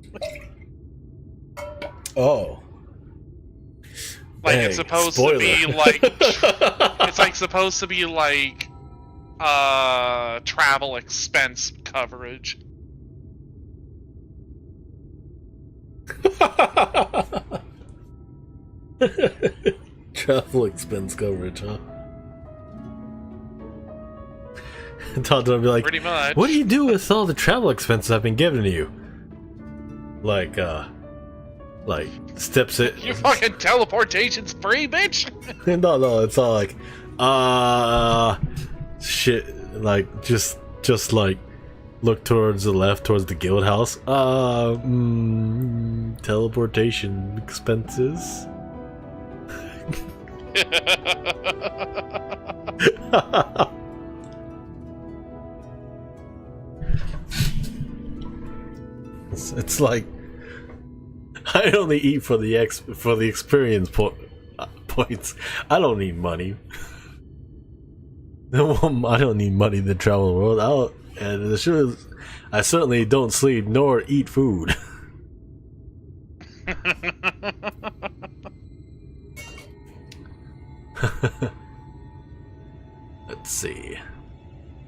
Oh. Like Dang, it's supposed spoiler. to be like it's like supposed to be like travel expense coverage. Travel expense coverage, huh? And Todd would be like, Pretty much. what do you do with all the travel expenses I've been giving you? Like steps it. Your fucking teleportation's free, bitch. No, it's all like, shit, like just like look towards the left, towards the guild house. Teleportation expenses. It's like I only eat for the experience points. I don't need money. I don't need money to travel the world. I certainly don't sleep nor eat food. Let's see.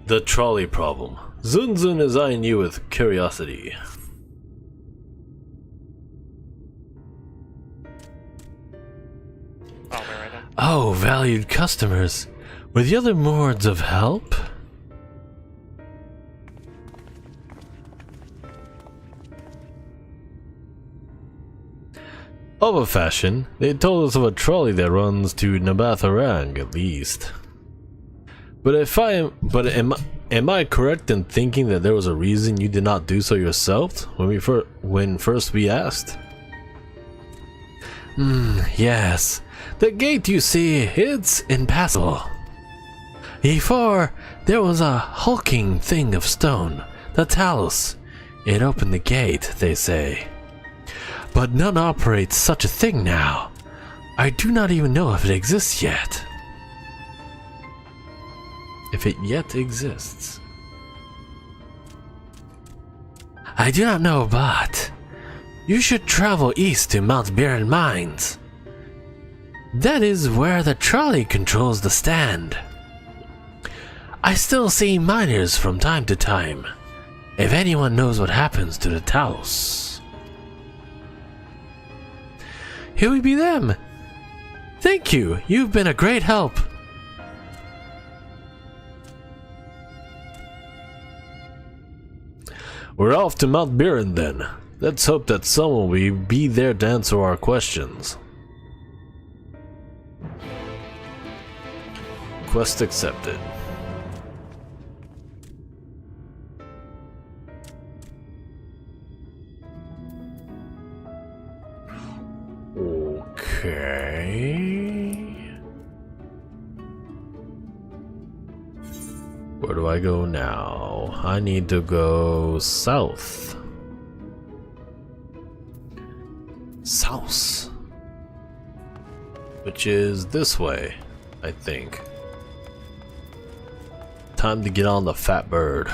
The trolley problem. Zun Zun is eyeing you with curiosity. Oh, valued customers. Were the other modes of help? Of a fashion, they told us of a trolley that runs to Nabatharang at least. But am I correct in thinking that there was a reason you did not do so yourself when first we asked? Yes. The gate, you see, it's impassable. Before, there was a hulking thing of stone, the talus. It opened the gate, they say. But none operates such a thing now. I do not even know if it exists yet. If it yet exists. I do not know, but you should travel east to Mount Biren Mines. That is where the trolley controls the stand. I still see miners from time to time. If anyone knows what happens to the Talos. Here we be them. Thank you. You've been a great help. We're off to Mount Biren then. Let's hope that someone will be there to answer our questions. Quest accepted. Okay. Where do I go now? I need to go south. South. Which is this way, I think. Time to get on the fat bird.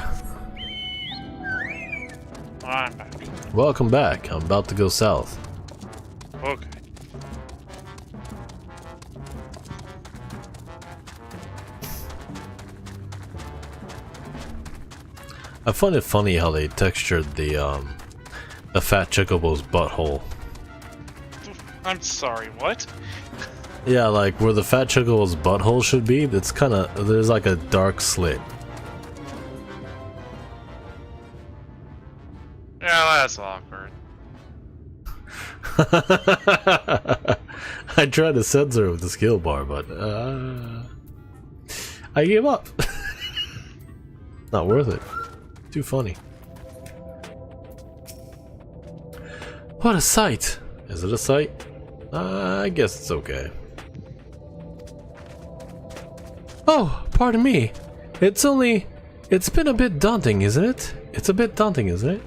I'm back. Welcome back. I'm about to go south. Okay. I find it funny how they textured the fat chocobo's butthole. I'm sorry, what? Yeah, like where the fat chocobo's butthole should be, it's kinda, there's like a dark slit. Yeah, that's awkward. I tried to censor it with the skill bar, but I gave up. Not worth it. Too funny. What a sight! Is it a sight? I guess it's okay. Oh, pardon me. It's only It's been a bit daunting, isn't it? It's a bit daunting, isn't it?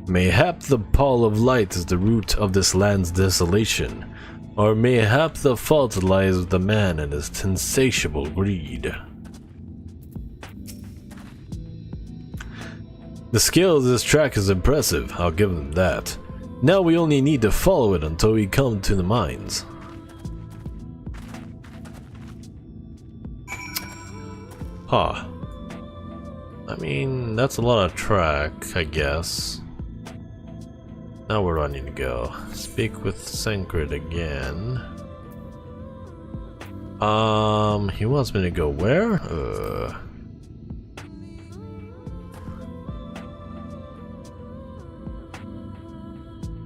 Mayhap the pall of light is the root of this land's desolation, or mayhap the fault lies with the man and his insatiable greed. The scale of this track is impressive, I'll give them that. Now we only need to follow it until we come to the mines. Huh. I mean, that's a lot of track, I guess. Now where do I need to go? Speak with Sankrit again. He wants me to go where?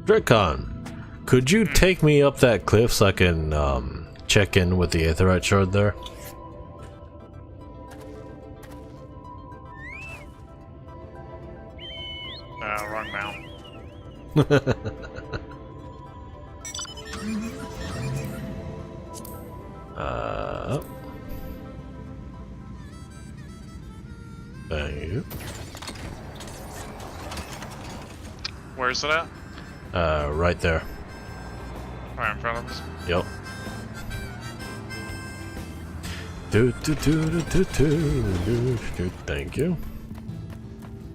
Drakon, could you take me up that cliff so I can check in with the Aetherite shard there? Wrong mount. Thank you. Where's it at? Right there. Right in front of us. Yep. Thank you.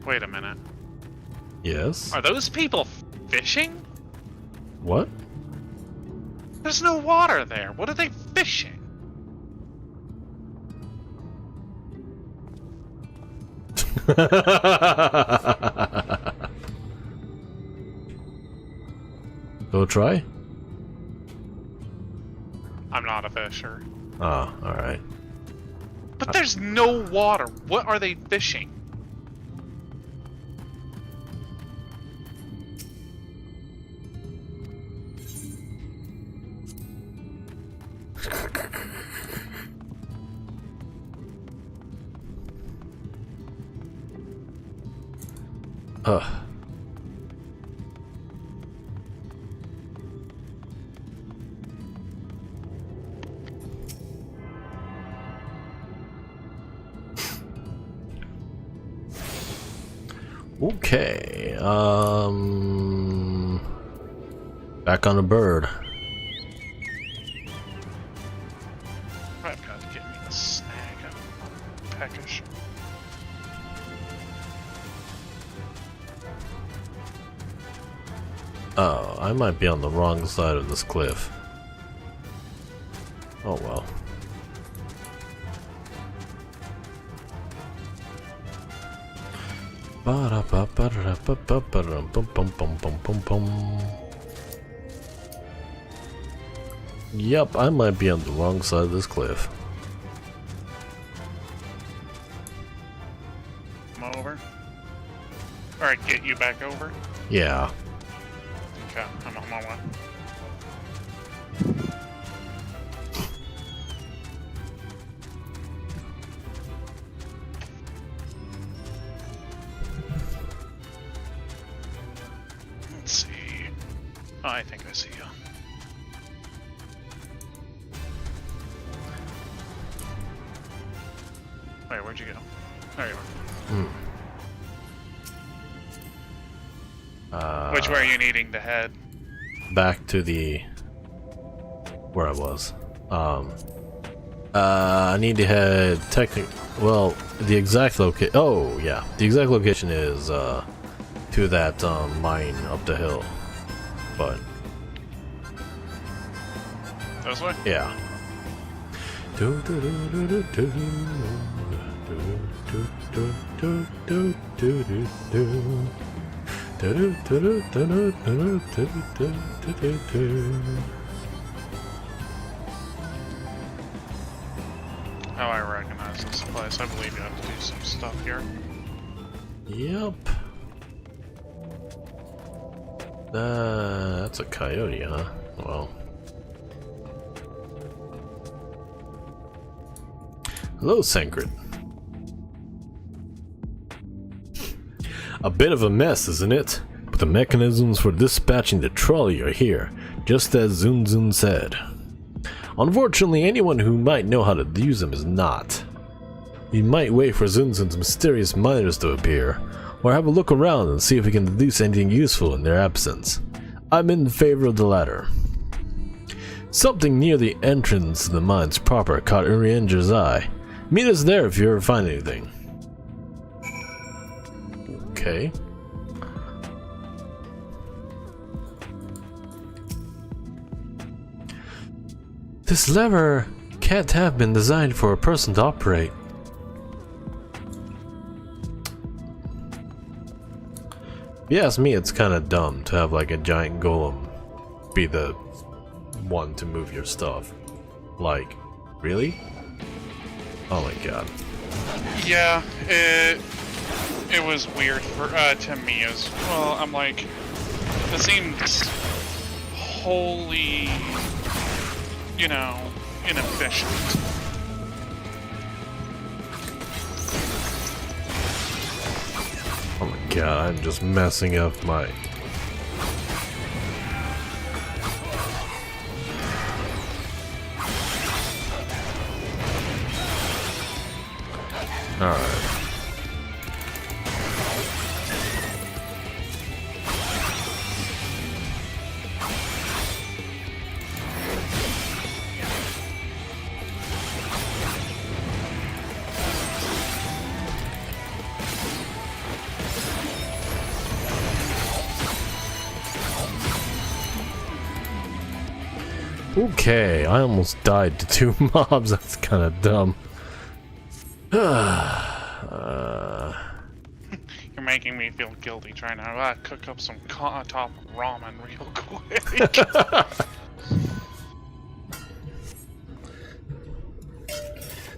Wait a minute. Yes. Are those people fishing? What? There's no water there. What are they fishing? Go try? I'm not a fisher. Ah, alright. But there's no water. What are they fishing? Ugh. Okay, back on the bird. I've got to get me the snag package. Oh, I might be on the wrong side of this cliff. Oh well. Yep, I might be on the wrong side of this cliff. Come over. Alright, get you back over. Yeah. Okay, I'm on my way. Let's see. Oh, I think I see you. Wait, where'd you go? There you are. Which way are you needing to head? Back to the where I was. I need to head well, the exact location. Oh yeah, the exact location is to that mine up the hill. But This way? yeah. Oh, I recognize this place. I believe you have to do some stuff here. Yep. That's a coyote, huh? Well. Hello, Sankrit. A bit of a mess, isn't it? But the mechanisms for dispatching the trolley are here, just as Zunzun said. Unfortunately, anyone who might know how to use them is not. We might wait for Zunzun's mysterious miners to appear, or have a look around and see if we can deduce anything useful in their absence. I'm in favor of the latter. Something near the entrance to the mines proper caught Urienger's eye. Meet us there if you ever find anything. Okay. This lever can't have been designed for a person to operate. If you ask me, it's kind of dumb to have like a giant golem be the one to move your stuff. Like, really? Oh my god. Yeah, it was weird for to me as well. I'm like, it seems wholly, you know, inefficient. Oh my god, I'm just messing up my... Alright. Okay, I almost died to 2 mobs. That's kind of dumb. You're making me feel guilty trying to cook up some top ramen real quick.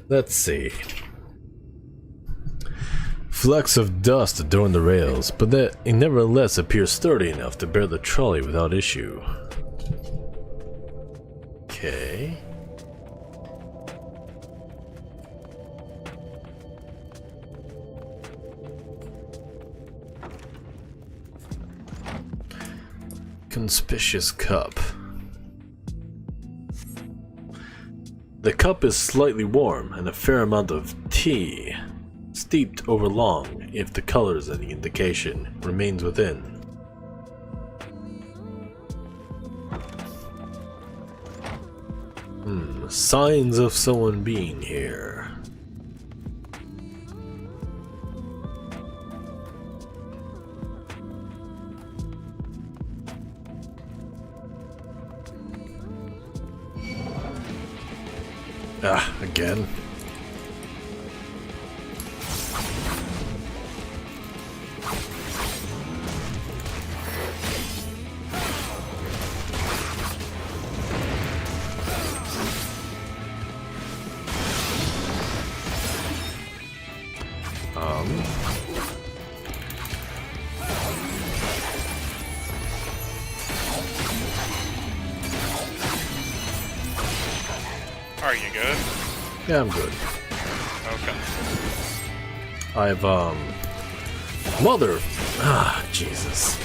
Let's see. Flecks of dust adorn the rails, but that it nevertheless appears sturdy enough to bear the trolley without issue. Okay. Conspicuous cup. The cup is slightly warm and a fair amount of tea, steeped over long if the color is any indication, remains within. Signs of someone being here. Ah, again. Are you good? Yeah, I'm good. Okay. I've, Mother! Ah, Jesus.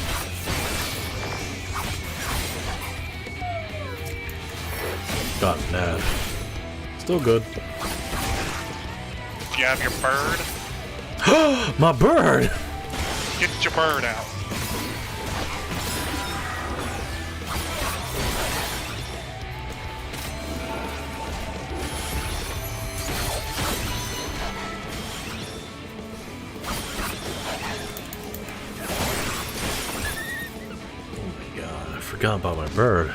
Got mad. Still good. Do you have your bird? My bird! Get your bird out. I forgot about my bird.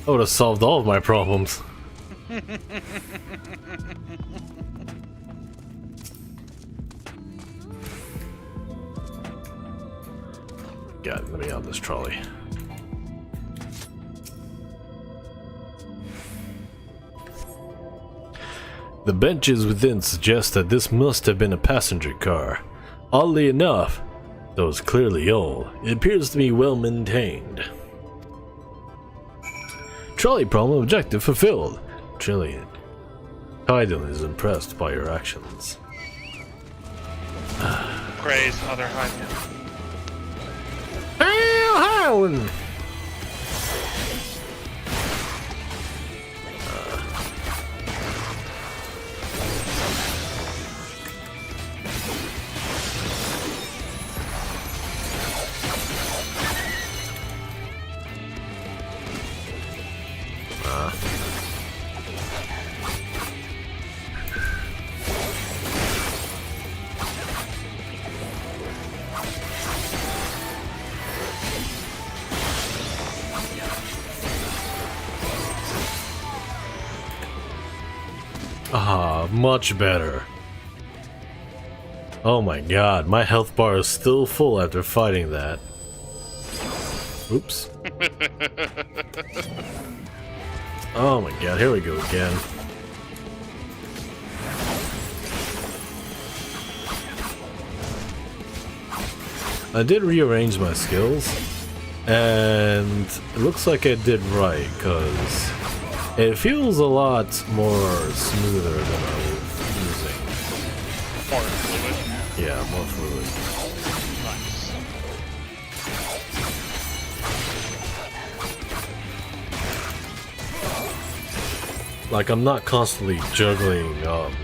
I would have solved all of my problems. God, let me out this trolley. The benches within suggest that this must have been a passenger car. Oddly enough, though it's clearly old, it appears to be well maintained. Trolley problem objective fulfilled. Trillian. Kaiden is impressed by your actions. Praise Mother Hylian. Hail Howland! much better. Oh my god, my health bar is still full after fighting that. Oops. Oh my god, here we go again. I did rearrange my skills, and it looks like I did right, because it feels a lot more smoother than I was using. More fluid. Yeah, more fluid. Nice. Like, I'm not constantly juggling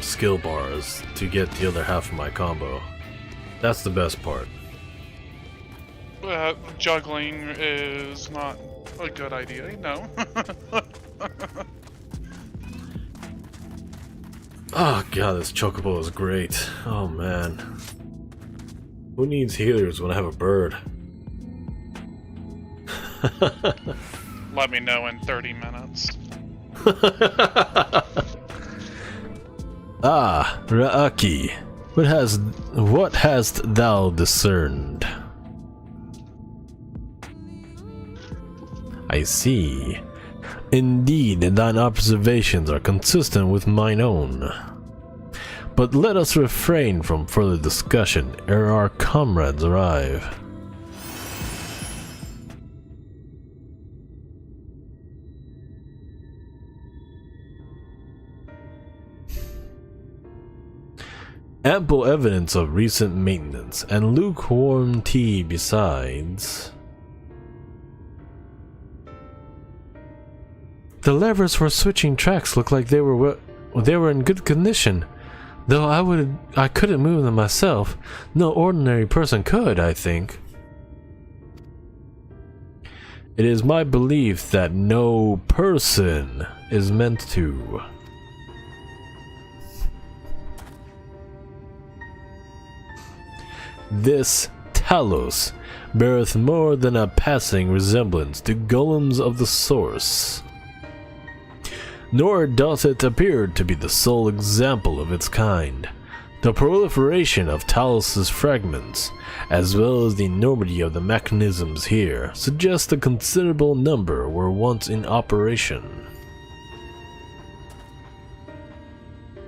skill bars to get the other half of my combo. That's the best part. Juggling is not a good idea, no. Oh god, this chocobo is great. Oh man. Who needs healers when I have a bird? Let me know in 30 minutes. Ah, Ra'aki, what hast thou discerned? I see. Indeed, thine observations are consistent with mine own. But let us refrain from further discussion ere our comrades arrive. Ample evidence of recent maintenance and lukewarm tea besides. The levers for switching tracks look like they were in good condition, though I couldn't move them myself. No ordinary person could, I think. It is my belief that no person is meant to. This Talos beareth more than a passing resemblance to golems of the source. Nor doth it appear to be the sole example of its kind. The proliferation of Talos' fragments, as well as the enormity of the mechanisms here, suggest a considerable number were once in operation.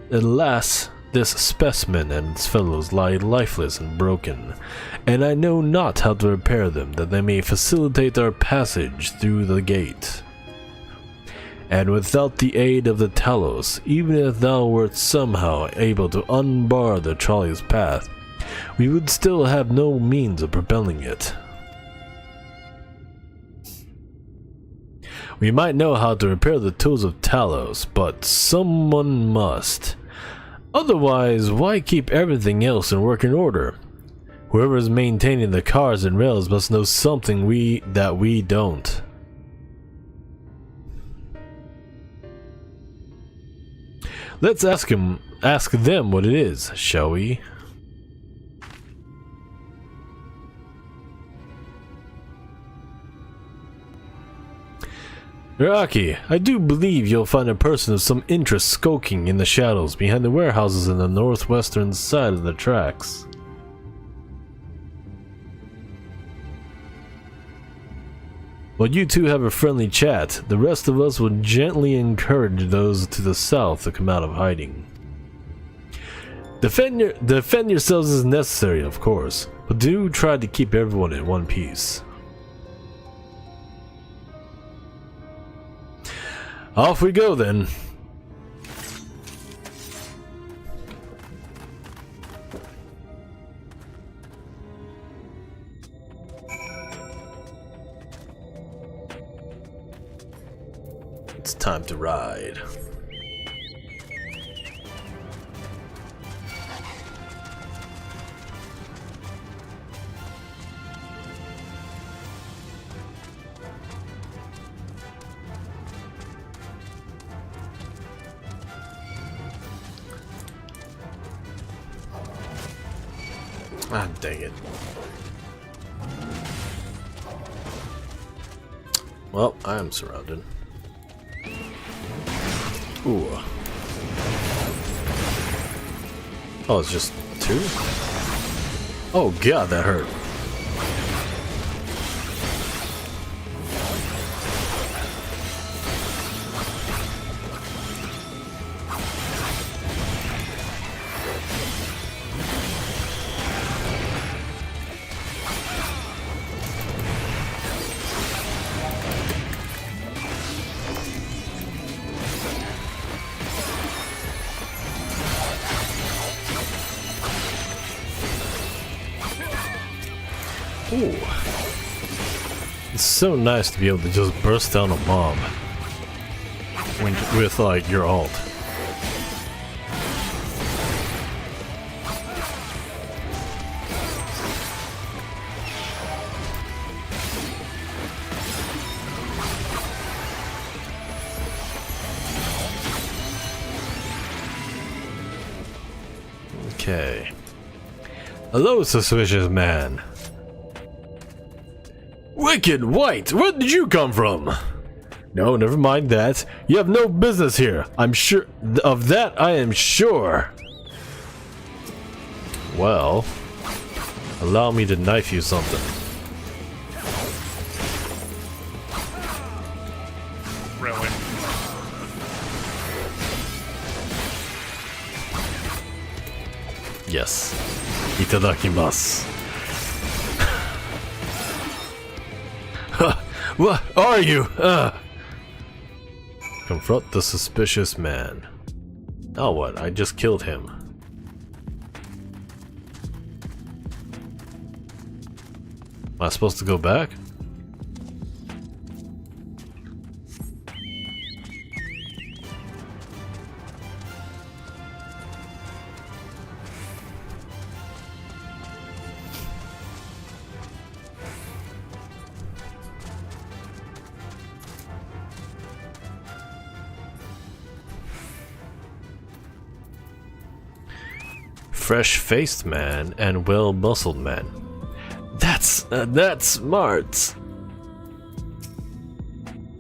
Alas, this specimen and its fellows lie lifeless and broken, and I know not how to repair them that they may facilitate our passage through the gate. And without the aid of the Talos, even if thou wert somehow able to unbar the trolley's path, we would still have no means of propelling it. We might know how to repair the tools of Talos, but someone must. Otherwise, why keep everything else in working order? Whoever is maintaining the cars and rails must know something that we don't. Let's ask them what it is, shall we? Iraqi, I do believe you'll find a person of some interest skulking in the shadows behind the warehouses on the northwestern side of the tracks. While you two have a friendly chat, the rest of us will gently encourage those to the south to come out of hiding. Defend yourselves as necessary, of course, but do try to keep everyone in one piece. Off we go then. It's time to ride. Ah, dang it. Well, I am surrounded. Ooh. Oh, it's just 2? Oh god, that hurt. Ooh. It's so nice to be able to just burst down a mob with like your ult. Okay. Hello, suspicious man. Wicked White, where did you come from? No, never mind that. You have no business here. I'm sure of that. I am sure. Well, allow me to knife you something. Really? Yes. Itadakimasu. What are you? Confront the suspicious man. Now what? I just killed him. Am I supposed to go back? Fresh-faced man and well-muscled man. That's smart.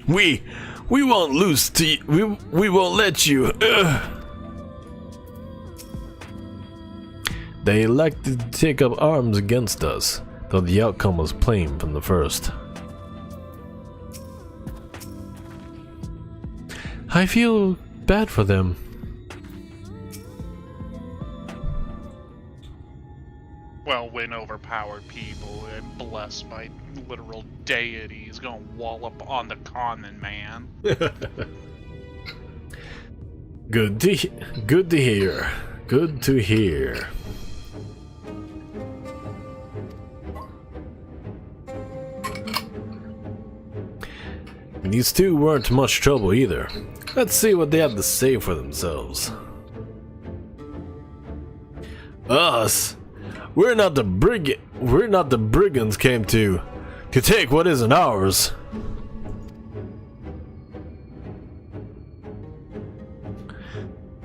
We won't lose to you. We won't let you. They elected to take up arms against us, though the outcome was plain from the first. I feel bad for them. Well, when overpowered people and blessed by literal deities gonna wallop on the common man. Good to hear. Good to hear. These two weren't much trouble either. Let's see what they have to say for themselves. Us? We're not the brigands came to take what isn't ours.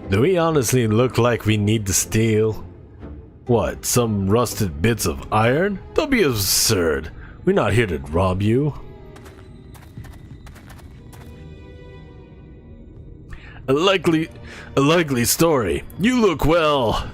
Do we honestly look like we need to steal? What, some rusted bits of iron? Don't be absurd. We're not here to rob you. A likely story. You look well.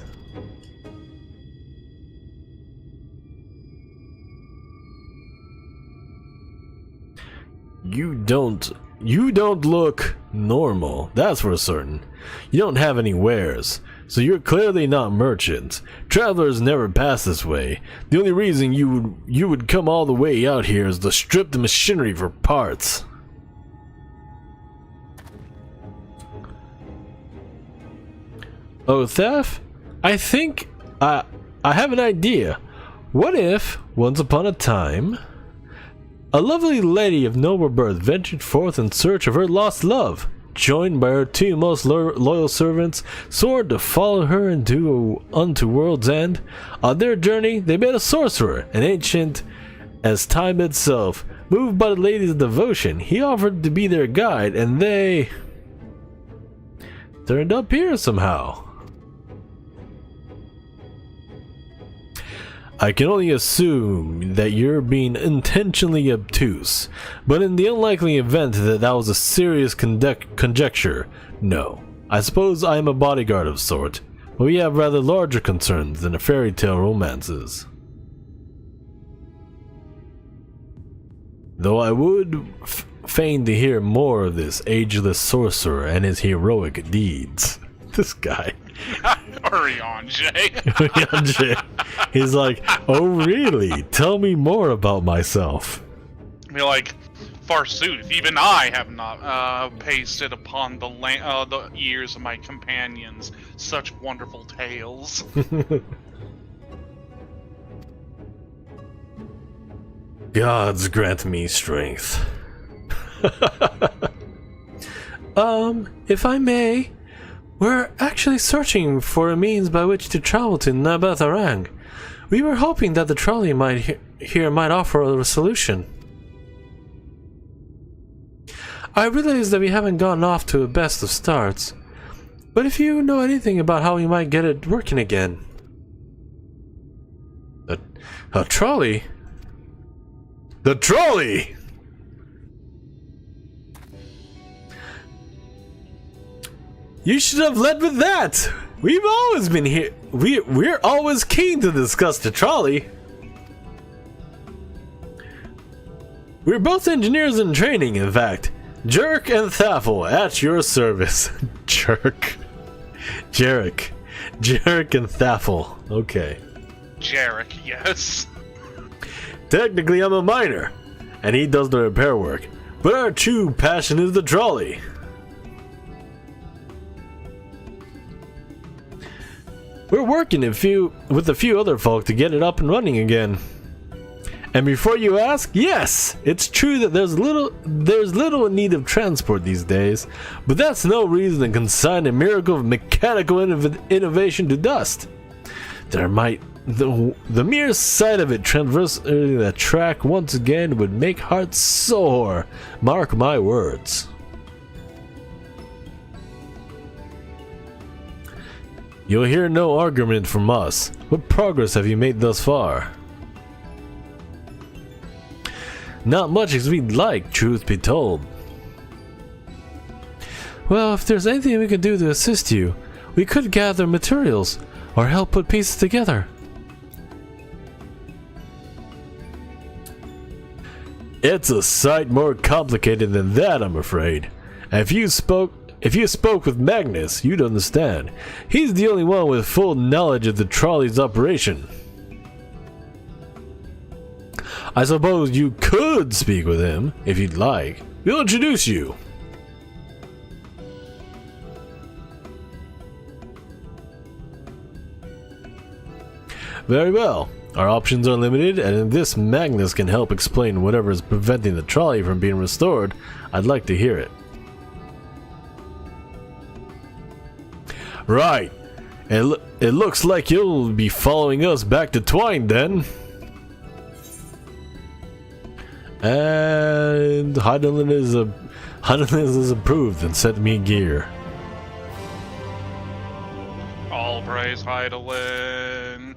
You don't look normal, that's for certain. You don't have any wares, so you're clearly not merchants. Travelers never pass this way. The only reason you would come all the way out here is to strip the machinery for parts. Oh, theft? I think I have an idea. What if, once upon a time, a lovely lady of noble birth ventured forth in search of her lost love, joined by her two most loyal servants, swore to follow her unto world's end. On their journey, they met a sorcerer, an ancient as time itself. Moved by the lady's devotion, he offered to be their guide, and they turned up here somehow. I can only assume that you're being intentionally obtuse, but in the unlikely event that was a serious conjecture, no. I suppose I am a bodyguard of sort, but we have rather larger concerns than the fairy tale romances. Though I would fain to hear more of this ageless sorcerer and his heroic deeds. This guy. Hurry on, Jay. He's like, oh really? Tell me more about myself. Be like, forsooth, even I have not pasted upon the ears of my companions such wonderful tales. Gods grant me strength. If I may, we're actually searching for a means by which to travel to Nabatharang. We were hoping that the trolley might offer a solution. I realize that we haven't gotten off to a best of starts, but if you know anything about how we might get it working again. A trolley? The trolley! You should have led with that! We've always been here. We're always keen to discuss the trolley. We're both engineers in training, in fact. Jerk and Thaffel, at your service. Jerk. Jarek. Jarek and Thaffel. Okay. Jarek, yes. Technically, I'm a miner, and he does the repair work. But our true passion is the trolley. We're working with a few other folk to get it up and running again. And before you ask, yes, it's true that there's little in need of transport these days, but that's no reason to consign a miracle of mechanical innovation to dust. The mere sight of it traversing the track once again would make hearts sore. Mark my words. You'll hear no argument from us. What progress have you made thus far? Not much as we'd like, truth be told. Well, if there's anything we can do to assist you, we could gather materials or help put pieces together. It's a sight more complicated than that, I'm afraid. If you spoke with Magnus, you'd understand. He's the only one with full knowledge of the trolley's operation. I suppose you could speak with him, if you'd like. We'll introduce you. Very well. Our options are limited, and if this Magnus can help explain whatever is preventing the trolley from being restored, I'd like to hear it. Right. It looks like you'll be following us back to Twine then. And Heidelin is approved and sent me gear. All praise Heidelin.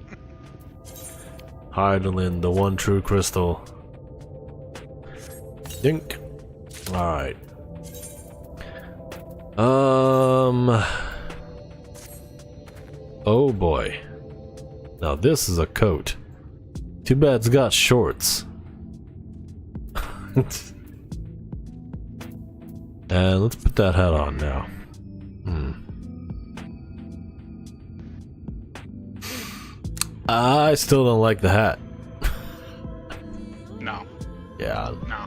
Heidelin, the one true crystal. Dink. Alright. Oh boy. Now this is a coat. Too bad it's got shorts. And let's put that hat on now. I still don't like the hat. No. Yeah. No.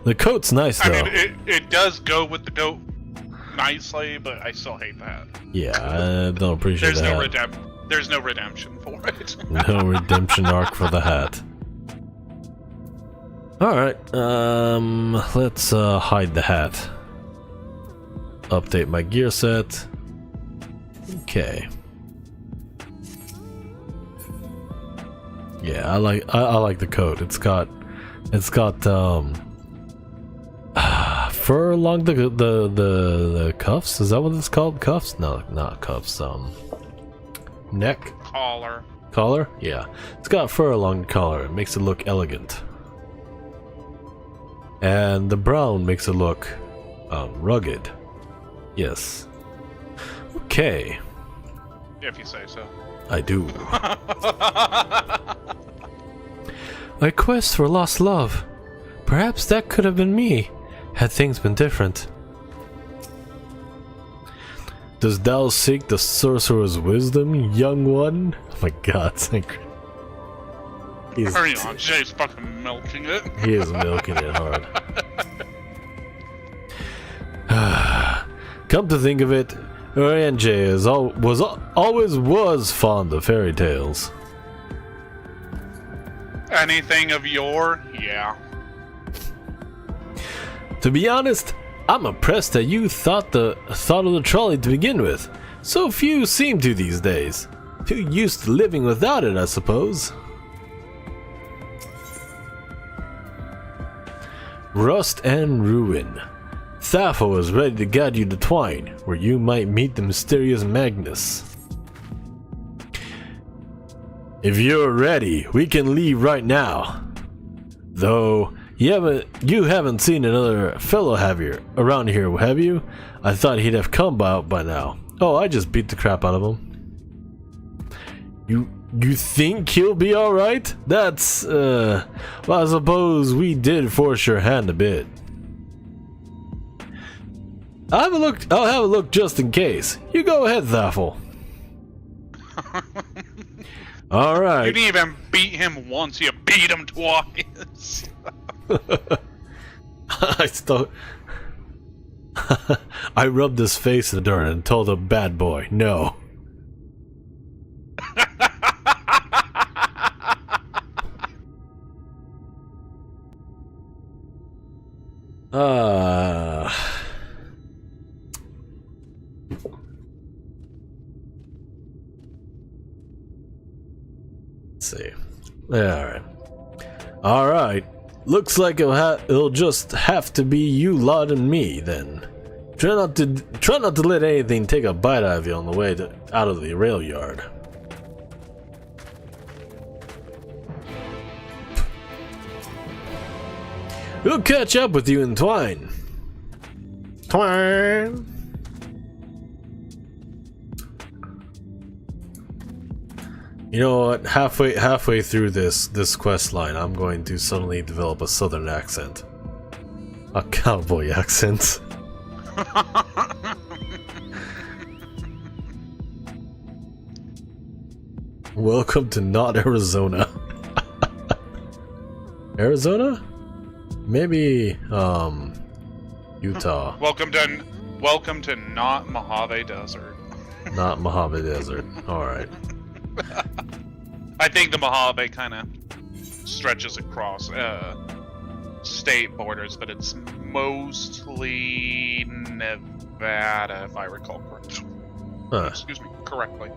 The coat's nice though. I mean, it does go with the coat nicely, but I still hate that. Yeah, I don't appreciate that. There's no redemption for it. No redemption arc for the hat. Alright, let's hide the hat. Update my gear set. Okay. Yeah, I like the coat. It's got fur along the cuffs. Is that what it's called? Cuffs? No, not cuffs. Neck? Collar. Collar? Yeah. It's got fur along the collar. It makes it look elegant. And the brown makes it look rugged. Yes. Okay. If you say so. I do. A quest for lost love. Perhaps that could have been me, had things been different. Dost thou seek the sorcerer's wisdom, young one? Oh my god, Hurry on, Jay's fucking milking it. He is milking it hard. Come to think of it, Urian always was fond of fairy tales. Anything of your? Yeah. To be honest, I'm impressed that you thought of the trolley to begin with. So few seem to these days. Too used to living without it, I suppose. Rust and ruin. Thafo is ready to guide you to Twine, where you might meet the mysterious Magnus. If you're ready, we can leave right now. Though, you haven't seen another fellow around here, have you? I thought he'd have come out by now. Oh, I just beat the crap out of him. You think he'll be alright? That's, well, I suppose we did force your hand a bit. I'll have a look just in case. You go ahead, Thafel. Alright. You didn't even beat him once, you beat him twice. I rubbed his face in the dirt and told him, bad boy, no. Let's see. Yeah, alright. Looks like it'll just have to be you lot and me then. Try not to let anything take a bite out of you on the way out of the rail yard. We'll catch up with you in Twine. Twine. You know what? Halfway through this quest line, I'm going to suddenly develop a southern accent, a cowboy accent. Welcome to not Arizona. Arizona? Maybe Utah. Welcome to not Mojave Desert. Not Mojave Desert. All right. I think the Mojave kind of stretches across state borders, but it's mostly Nevada, if I recall correctly. Excuse me, correctly.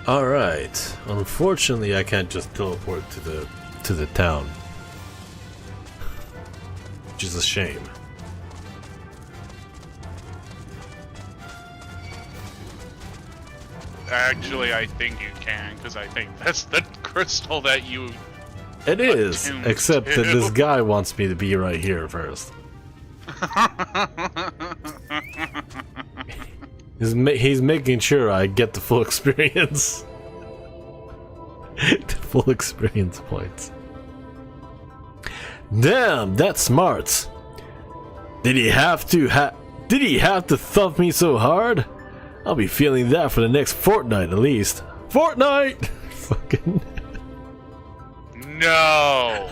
All right. Unfortunately, I can't just teleport to the town, which is a shame. Actually, I think you can, because I think that's the crystal that you... It is, except that this guy wants me to be right here first. He's making sure I get the full experience. The full experience points. Damn, that's smart. Did he have to thump me so hard? I'll be feeling that for the next fortnight at least. Fortnight! Fucking... No!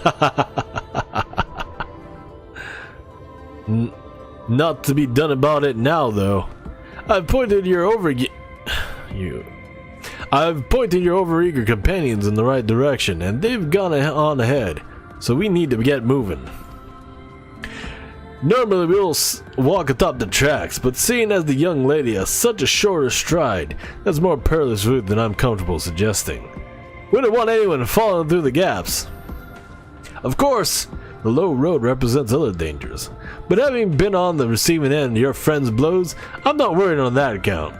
Not to be done about it now, though. I've pointed your overeager companions in the right direction, and they've gone on ahead. So we need to get moving. Normally we'll walk atop the tracks, but seeing as the young lady has such a shorter stride, that's a more perilous route than I'm comfortable suggesting. We don't want anyone falling through the gaps. Of course, the low road represents other dangers, but having been on the receiving end of your friend's blows, I'm not worried on that account.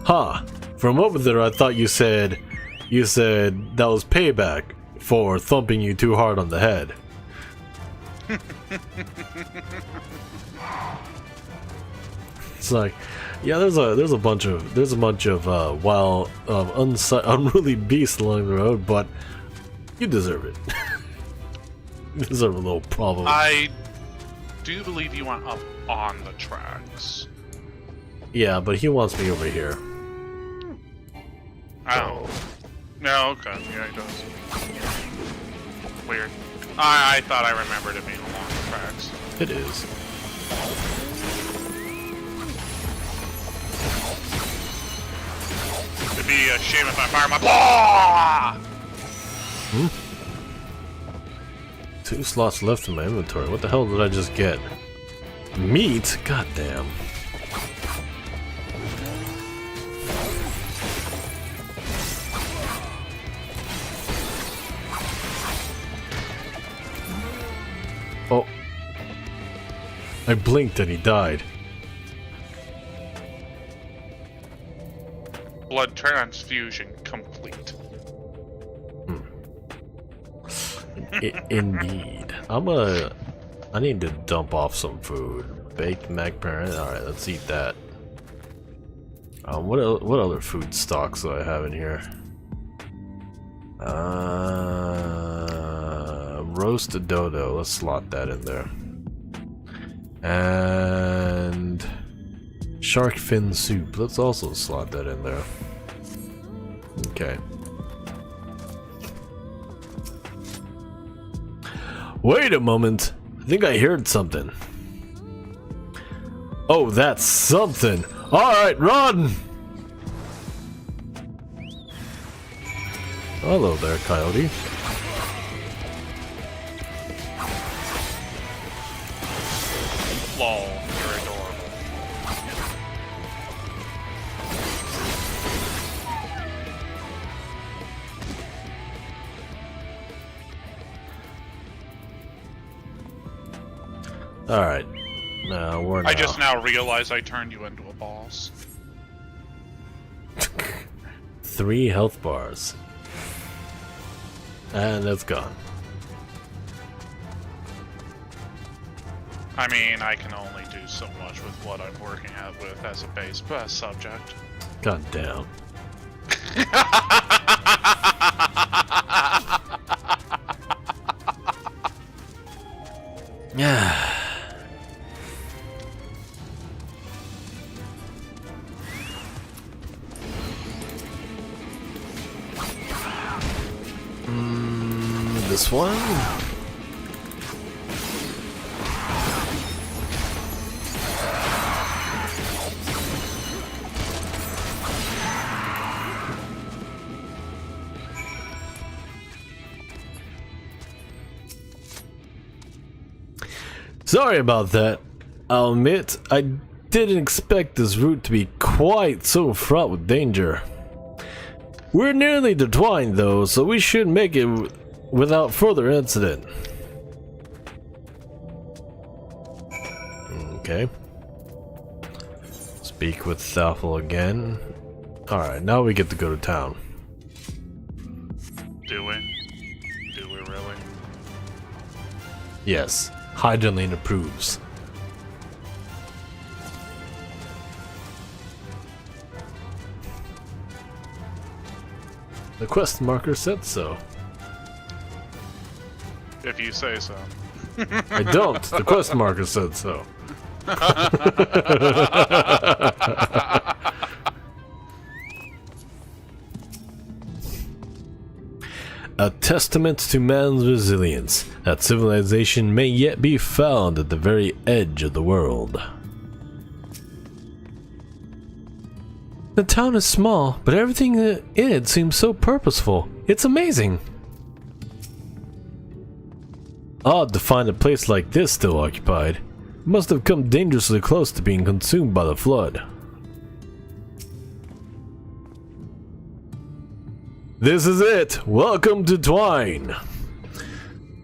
Huh, from over there I thought you said you said that was payback for thumping you too hard on the head. It's like, yeah, there's a bunch of wild unruly beasts along the road, but you deserve it. You deserve a little problem. I do believe you went up on the tracks. Yeah, but he wants me over here. Oh. No, okay. Yeah, he does. Weird. I thought I remembered it being along the tracks. It is. It'd be a shame if I fire my blah! 2 slots left in my inventory. What the hell did I just get? Meat? God damn. Oh. I blinked and he died. Blood transfusion complete. Indeed. I need to dump off some food. Baked mac parent. Alright, let's eat that. What other food stocks do I have in here? Roasted dodo. Let's slot that in there. And shark fin soup. Let's also slot that in there. Okay. Wait a moment. I think I heard something. Oh, that's something. Alright, run! Hello there, coyote. Lol, you're adorable. Alright. Now, we're now. I just now realized I turned you into a boss. 3 health bars. And it's gone. I mean, I can only do so much with what I'm working at with as a base subject. God damn. Yeah. This one? Sorry about that. I'll admit, I didn't expect this route to be quite so fraught with danger. We're nearly intertwined though, so we should make it without further incident. Okay. Speak with Thalfel again. Alright, now we get to go to town. Do we? Do we really? Yes, Hydralane approves. The quest marker said so. If you say so. I don't. The quest marker said so. A testament to man's resilience, that civilization may yet be found at the very edge of the world. The town is small, but everything in it seems so purposeful. It's amazing. Odd to find a place like this still occupied. It must have come dangerously close to being consumed by the flood. This is it! Welcome to Twine!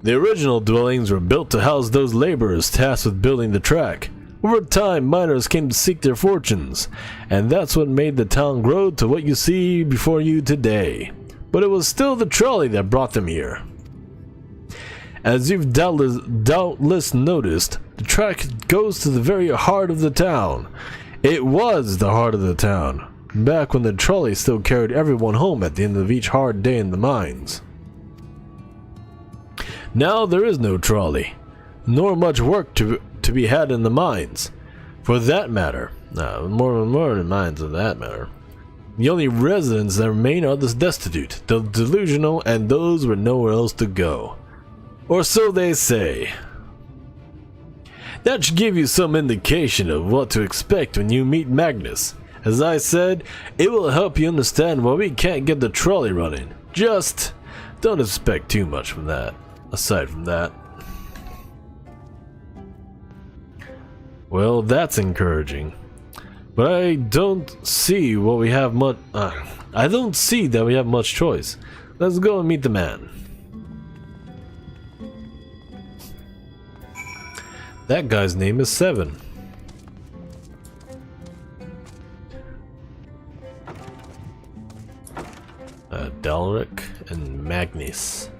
The original dwellings were built to house those laborers tasked with building the track. Over time, miners came to seek their fortunes, and that's what made the town grow to what you see before you today. but it was still the trolley that brought them here. As you've doubtless noticed, the track goes to the very heart of the town. It was the heart of the town, back when the trolley still carried everyone home at the end of each hard day in the mines. Now there is no trolley, nor much work to be had in the mines. For that matter, more than mines of that matter. The only residents that remain are the destitute, the delusional, and those with nowhere else to go. Or so they say. That should give you some indication of what to expect when you meet Magnus. As I said, it will help you understand why we can't get the trolley running. Just don't expect too much from that. Aside from that. Well, that's encouraging. But I don't see what we have much. I don't see that we have much choice. Let's go and meet the man. That guy's name is 7. Dalric and Magnus.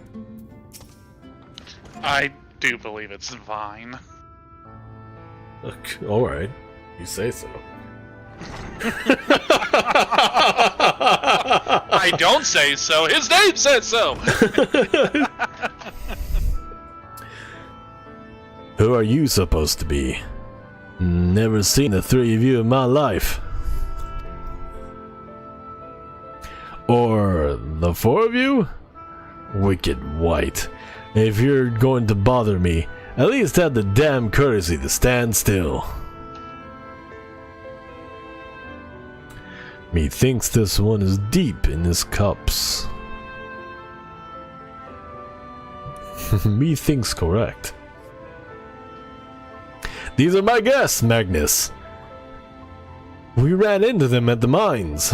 I do believe it's Vine. Alright, you say so. I don't say so, his name says so! Who are you supposed to be? Never seen the 3 of you in my life. Or the 4 of you? Wicked white. If you're going to bother me, at least have the damn courtesy to stand still. Methinks this one is deep in his cups. Methinks correct. These are my guests, Magnus. We ran into them at the mines.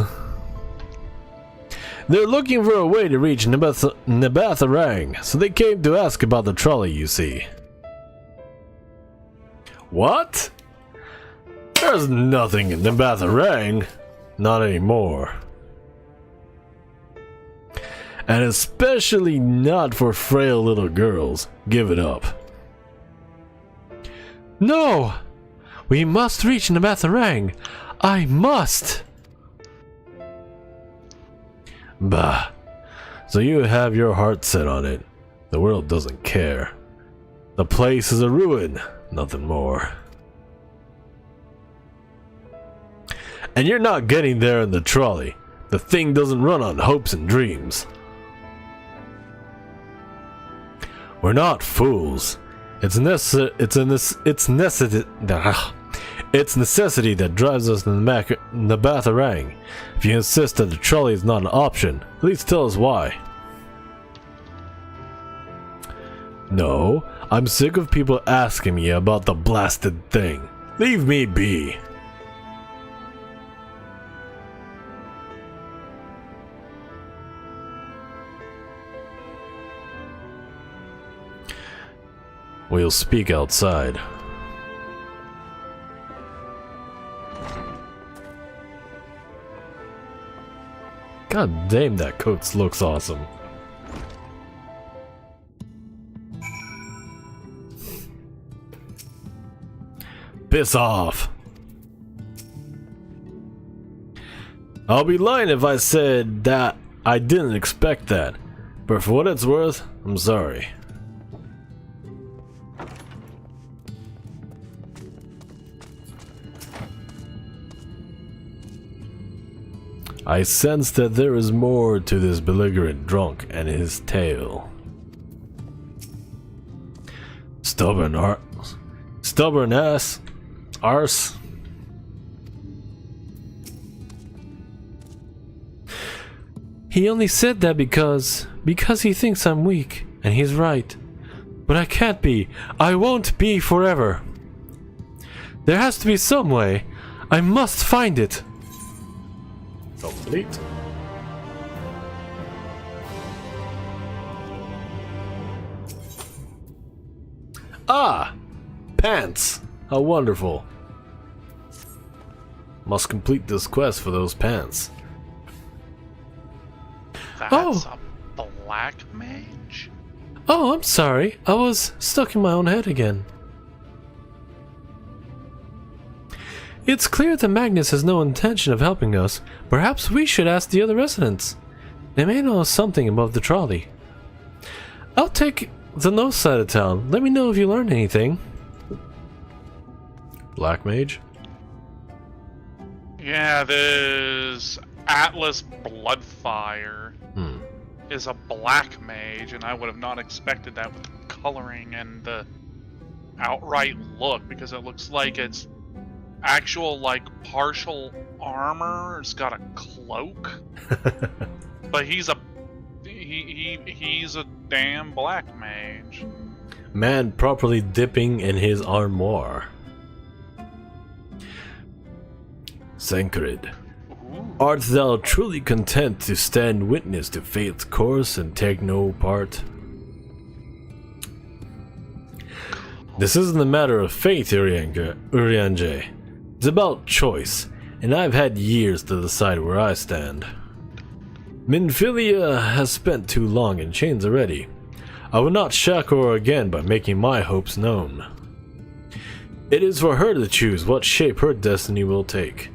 They're looking for a way to reach Nabatharang, so they came to ask about the trolley, you see. What? There's nothing in Nabatharang. Not anymore. And especially not for frail little girls. Give it up. No! We must reach Nabatharang. I must! Bah. So you have your heart set on it. The world doesn't care. The place is a ruin. Nothing more. And you're not getting there in the trolley. The thing doesn't run on hopes and dreams. We're not fools. It's necessity that drives us to Nabatharang. If you insist that the trolley is not an option, at least tell us why. No, I'm sick of people asking me about the blasted thing. Leave me be. We'll speak outside. God damn, that coat looks awesome. Piss off. I'll be lying if I said that I didn't expect that, but for what it's worth, I'm sorry. I sense that there is more to this belligerent drunk and his tale. Stubborn ass, arse. He only said that because he thinks I'm weak, and he's right. But I can't be. I won't be forever. There has to be some way. I must find it. Complete. Ah! Pants! How wonderful. Must complete this quest for those pants. That's a black mage? Oh, I'm sorry. I was stuck in my own head again. It's clear that Magnus has no intention of helping us. Perhaps we should ask the other residents. They may know something about the trolley. I'll take the north side of town. Let me know if you learn anything. Black mage? Yeah, this Atlas Bloodfire is a black mage, and I would have not expected that with the coloring and the outright look, because it looks like it's actual, like, partial armor. It's got a cloak. But he's a damn black mage. Man properly dipping in his armoire. Sancred, art thou truly content to stand witness to fate's course and take no part? This isn't a matter of faith, Urianger. It's about choice, and I've had years to decide where I stand. Minfilia has spent too long in chains already. I will not shackle her again by making my hopes known. It is for her to choose what shape her destiny will take.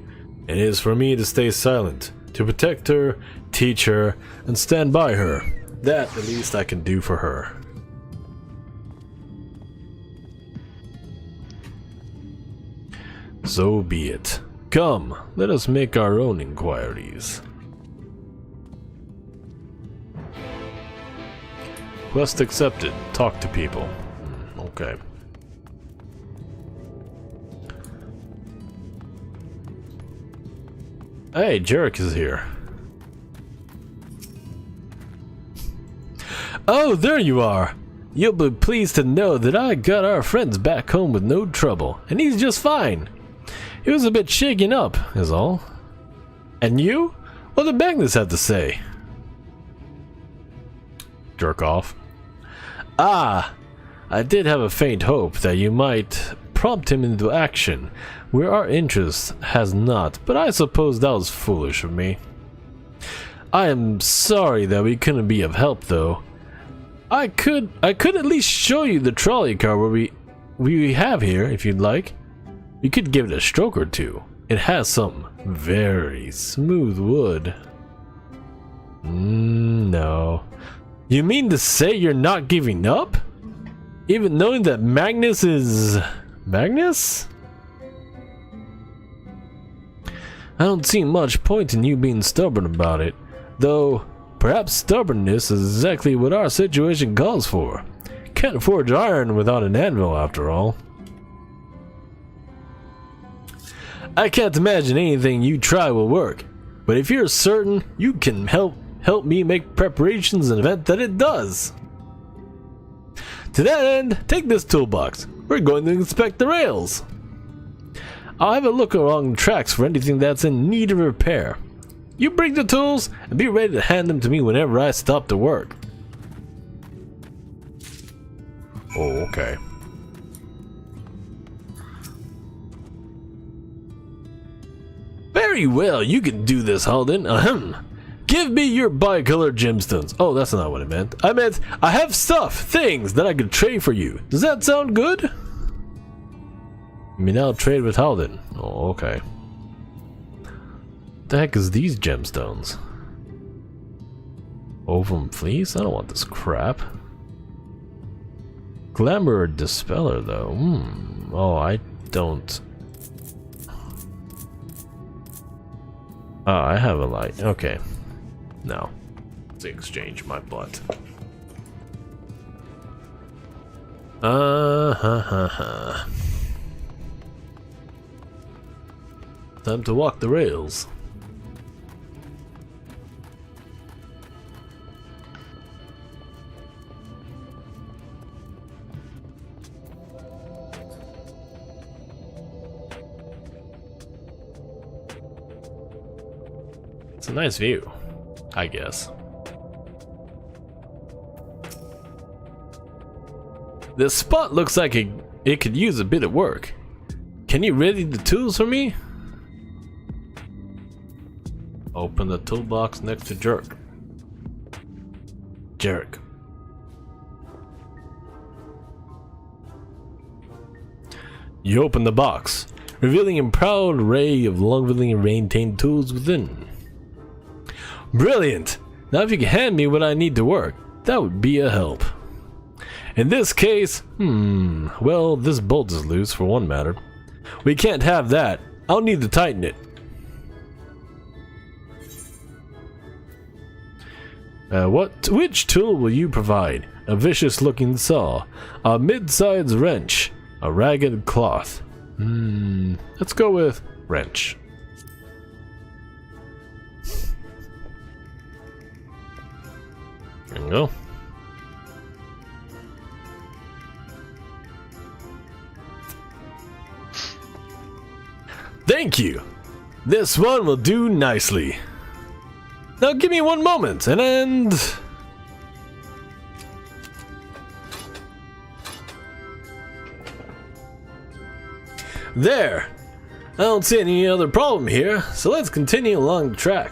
It is for me to stay silent, to protect her, teach her, and stand by her. That, at least, I can do for her. So be it. Come, let us make our own inquiries. Quest accepted. Talk to people. Okay. Hey, Jarek is here. Oh, there you are! You'll be pleased to know that I got our friends back home with no trouble, and he's just fine. He was a bit shaken up, is all. And you? What did Magnus have to say? Jerk off. Ah, I did have a faint hope that you might prompt him into action where our interest has not, but I suppose that was foolish of me. I am sorry that we couldn't be of help, though. I could at least show you the trolley car where we have here, if you'd like. You could give it a stroke or two. It has some very smooth wood. No. You mean to say you're not giving up? Even knowing that Magnus is... Magnus? I don't see much point in you being stubborn about it, though perhaps stubbornness is exactly what our situation calls for. Can't forge iron without an anvil, after all. I can't imagine anything you try will work, but if you're certain, you can help me make preparations in the event that it does. To that end, take this toolbox. We're going to inspect the rails. I'll have a look along the tracks for anything that's in need of repair. You bring the tools and be ready to hand them to me whenever I stop to work. Oh, okay. Very well, you can do this, Halden. Ahem. Give me your bicolored gemstones. Oh, that's not what I meant. I meant I have things that I could trade for you. Does that sound good? I mean, I'll trade with Halden. Oh, okay. What the heck is these gemstones? Ovum fleece? I don't want this crap. Glamour dispeller, though. Oh, I don't. Oh, I have a light. Okay. No. Let's exchange my butt. Time to walk the rails. It's a nice view, I guess. This spot looks like it could use a bit of work. Can you ready the tools for me? Open the toolbox next to Jerk. jerk. You open the box, revealing a proud array of lovingly maintained tools within. Brilliant! Now if you can hand me what I need to work, that would be a help. In this case, well, this bolt is loose for one matter. We can't have that. I'll need to tighten it. Which tool will you provide? A vicious-looking saw, a mid-sized wrench, a ragged cloth. Let's go with wrench. There we go. Thank you. This one will do nicely. Now give me one moment and there. I don't see any other problem here, so let's continue along the track.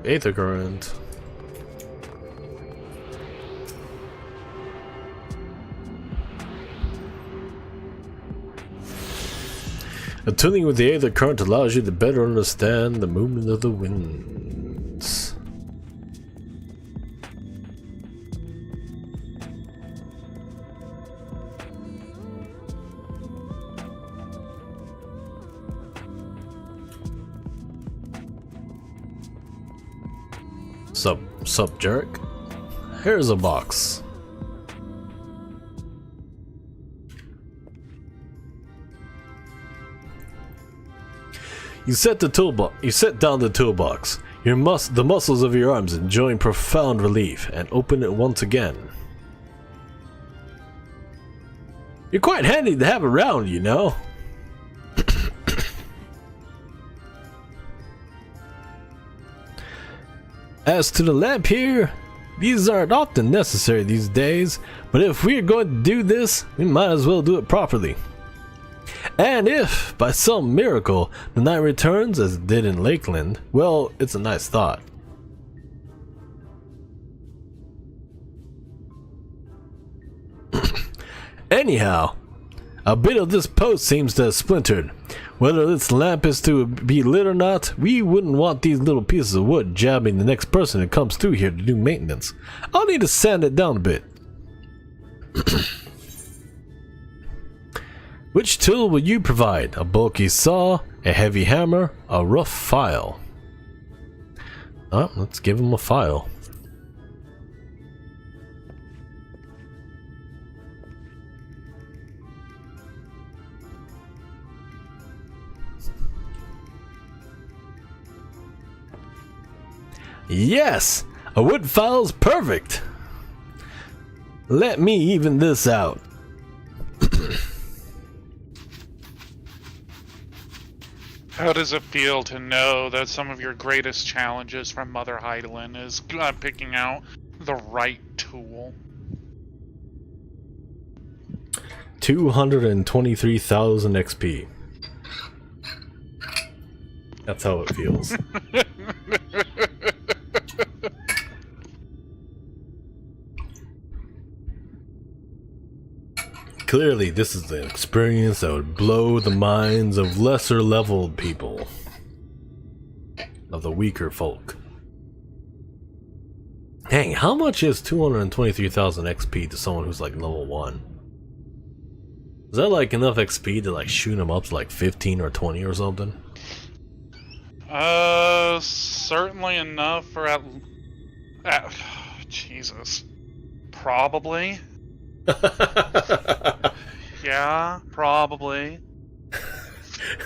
Aether current. Attuning with the Aether current allows you to better understand the movement of the winds. Sup, jerk? Here's a box. You set down the toolbox. The muscles of your arms enjoying profound relief, and open it once again. You're quite handy to have around, you know. As to the lamp here, these aren't often necessary these days, but if we're going to do this, we might as well do it properly. And if, by some miracle, the night returns as it did in Lakeland, well, it's a nice thought. Anyhow, a bit of this post seems to have splintered. Whether this lamp is to be lit or not, we wouldn't want these little pieces of wood jabbing the next person who comes through here to do maintenance. I'll need to sand it down a bit. Which tool will you provide? A bulky saw, a heavy hammer, a rough file? Let's give him a file. Yes! A wood file's perfect! Let me even this out. How does it feel to know that some of your greatest challenges from Mother Heidelin is picking out the right tool? 223,000 XP. That's how it feels. Clearly, this is an experience that would blow the minds of lesser leveled people. Of the weaker folk. Dang, how much is 223,000 XP to someone who's like level 1? Is that like enough XP to like shoot them up to like 15 or 20 or something? Certainly enough for Jesus. Probably. Yeah, probably.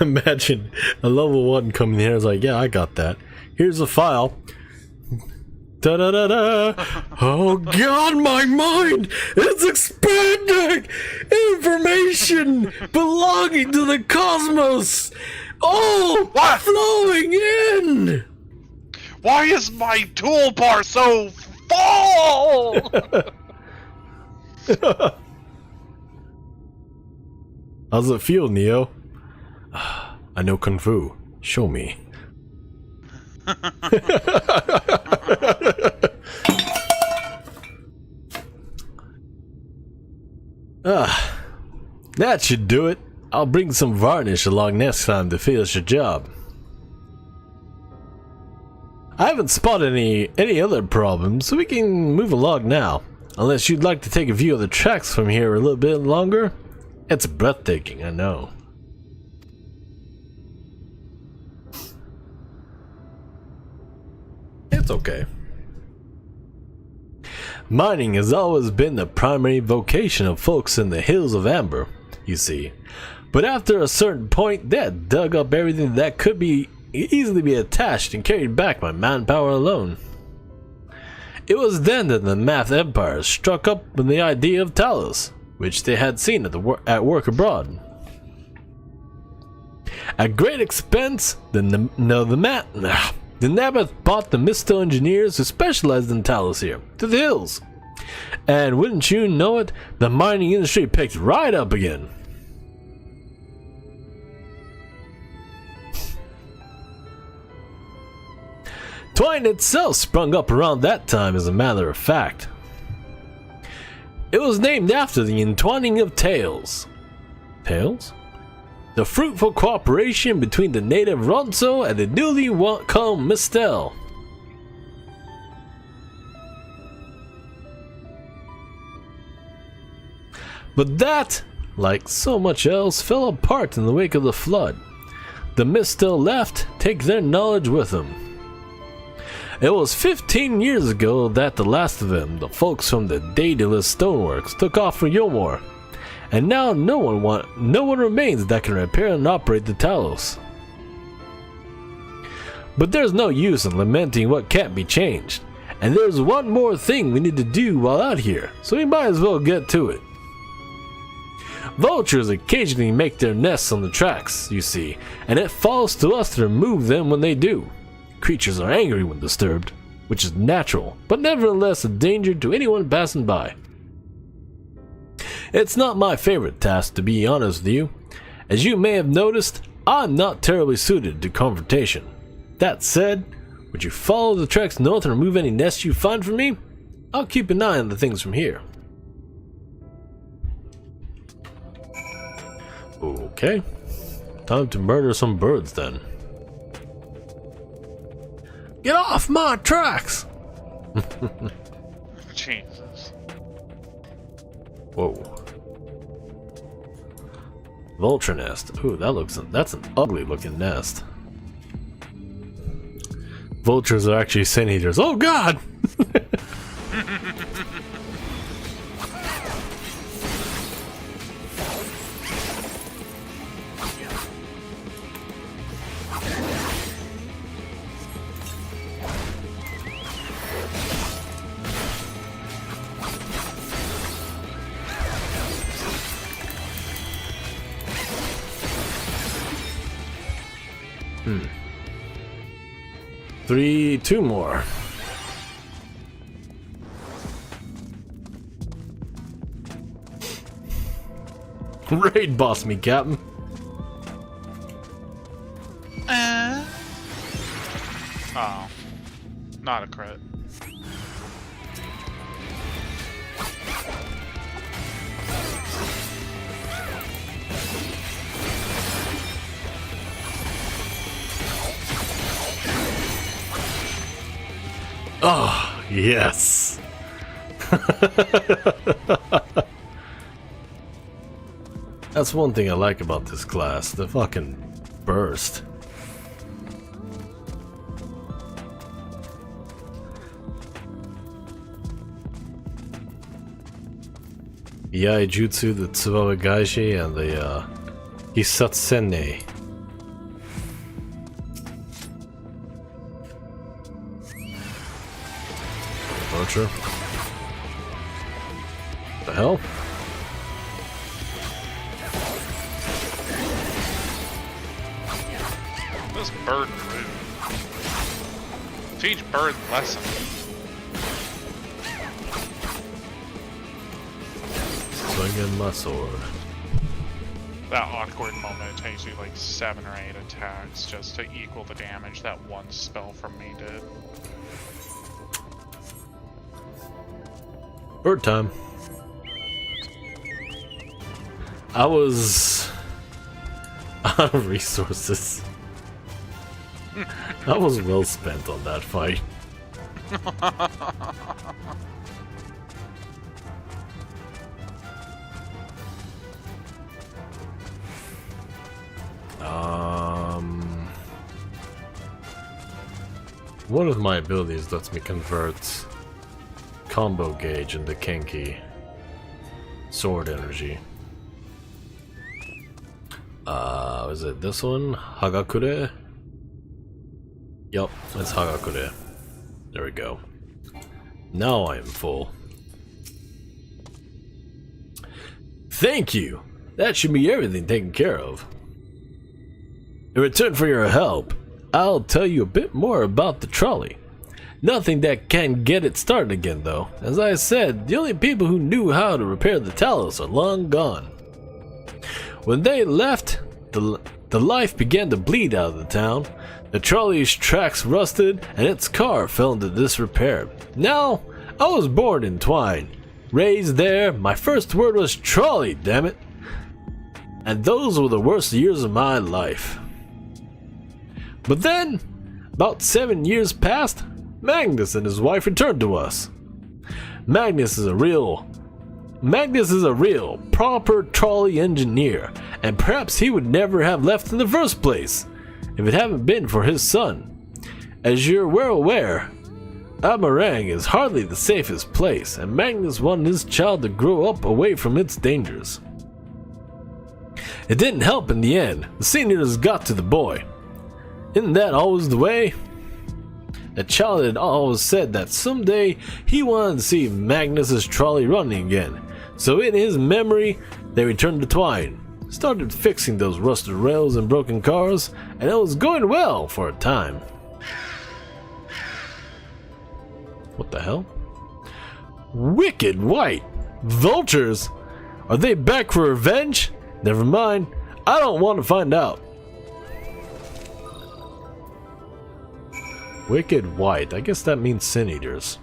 Imagine a level 1 coming here is like, yeah, I got that. Here's a file. Da da da da. Oh god, my mind is expanding! Information belonging to the cosmos! All flowing in! Why is my toolbar so full? How's it feel, Neo? I know Kung Fu. Show me. That should do it. I'll bring some varnish along next time to finish the job. I haven't spotted any other problems, so we can move along now. Unless you'd like to take a view of the tracks from here a little bit longer. It's breathtaking, I know. It's okay. Mining has always been the primary vocation of folks in the Hills of Amber, you see. But after a certain point, they had dug up everything that could easily be attached and carried back by manpower alone. It was then that the Math Empire struck up with the idea of Talos, which they had seen at work abroad. At great expense, the Nabeth bought the Misto engineers who specialized in Talos here, to the hills. And wouldn't you know it, the mining industry picked right up again. Twine itself sprung up around that time, as a matter of fact. It was named after the entwining of tales. Tales? The fruitful cooperation between the native Ronso and the newly come Mistel. But that, like so much else, fell apart in the wake of the flood. The Mistel left, take their knowledge with them. It was 15 years ago that the last of them, the folks from the Daedalus Stoneworks, took off for Yomor, and now no one remains that can repair and operate the Talos. But there's no use in lamenting what can't be changed, and there's one more thing we need to do while out here, so we might as well get to it. Vultures occasionally make their nests on the tracks, you see, and it falls to us to remove them when they do. Creatures are angry when disturbed, which is natural, but nevertheless a danger to anyone passing by. It's not my favorite task, to be honest with you. As you may have noticed, I'm not terribly suited to confrontation. That said, would you follow the tracks north and remove any nests you find for me? I'll keep an eye on the things from here. Okay, time to murder some birds then. Get off my tracks! Jesus. Whoa. Vulture nest. Ooh, that's an ugly looking nest. Vultures are actually sin eaters. Oh god! Two more. Raid boss me, Captain. Oh. Not a crit. Oh, yes. That's one thing I like about this class, the fucking burst. Yaijutsu, the Tsubawa Gaishi, and the Hisatsene. Archer. The hell? This bird rude. Teach bird lesson. Swinging my sword. That awkward moment, it takes you like 7 or 8 attacks just to equal the damage that one spell from me did. Bird time. I was out of resources. I was well spent on that fight. One of my abilities lets me convert combo gauge into Kenki sword energy. Is it this one? Hagakure? Yup, it's Hagakure. There we go. Now I am full. Thank you! That should be everything taken care of. In return for your help, I'll tell you a bit more about the trolley. Nothing that can get it started again though. As I said, the only people who knew how to repair the Talos are long gone. When they left, the life began to bleed out of the town. The trolley's tracks rusted and its car fell into disrepair. Now, I was born in Twine. Raised there, my first word was trolley, damn it. And those were the worst years of my life. But then, about 7 years passed, Magnus and his wife returned to us. Magnus is a real, proper trolley engineer, and perhaps he would never have left in the first place, if it hadn't been for his son. As you're well aware, Amarang is hardly the safest place, and Magnus wanted his child to grow up away from its dangers. It didn't help in the end. The seniors got to the boy. Isn't that always the way? The child had always said that someday he wanted to see Magnus's trolley running again. So in his memory, they returned to Twine, started fixing those rusted rails and broken cars, and it was going well for a time. What the hell? Wicked White! Vultures! Are they back for revenge? Never mind, I don't want to find out. Wicked White, I guess that means Sin Eaters.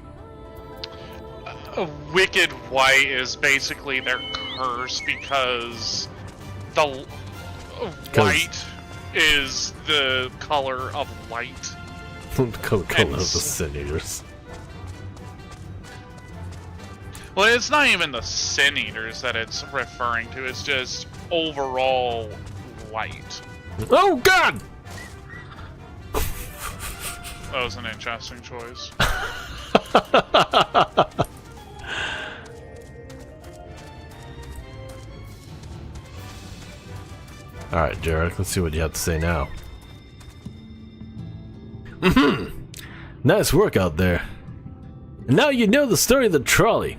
Wicked White is basically their curse because the white is the color of light. color of the Sin Eaters. Well, it's not even the Sin Eaters that it's referring to, it's just overall light. Oh god! That was an interesting choice. Alright, Jared, let's see what you have to say now. Nice work out there. And now you know the story of the trolley.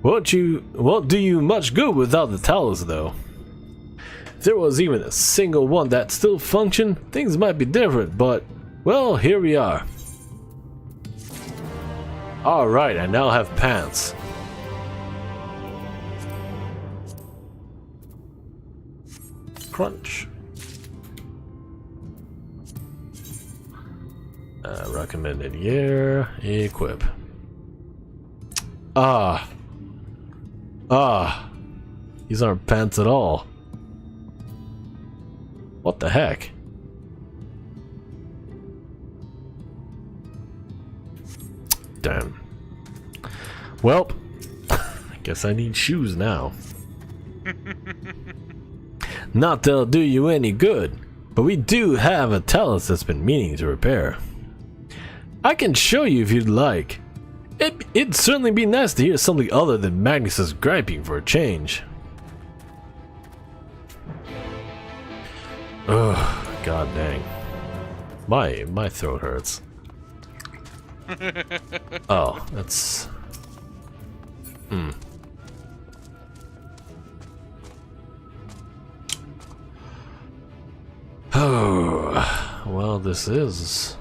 Won't do you much good without the Talos, though. If there was even a single one that still functioned, things might be different, but, well, here we are. Alright, I now have pants. Crunch. Recommended year. Equip. These aren't pants at all. What the heck? Damn. Well, I guess I need shoes now. Not that it'll do you any good, but we do have a Talos that's been meaning to repair. I can show you if you'd like. It'd certainly be nice to hear something other than Magnus's griping for a change. Ugh, god dang. My throat hurts. Oh, that's... Oh, well, this is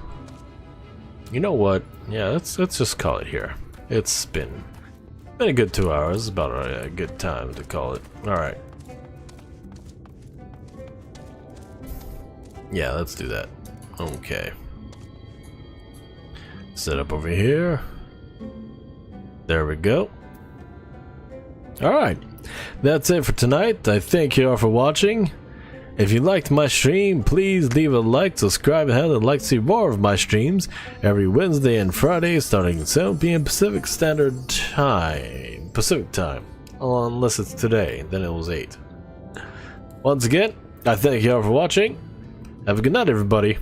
You know what? Yeah, let's just call it here. It's been a good 2 hours. About a good time to call it. Alright. Yeah, let's do that. Okay. Set up over here. There we go. Alright. That's it for tonight. I thank you all for watching. If you liked my stream, please leave a like, subscribe, and I'd like to see more of my streams every Wednesday and Friday starting at 7 p.m. Pacific Standard Time. Pacific Time. Unless it's today, then it was 8. Once again, I thank you all for watching. Have a good night, everybody.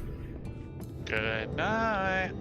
Good night.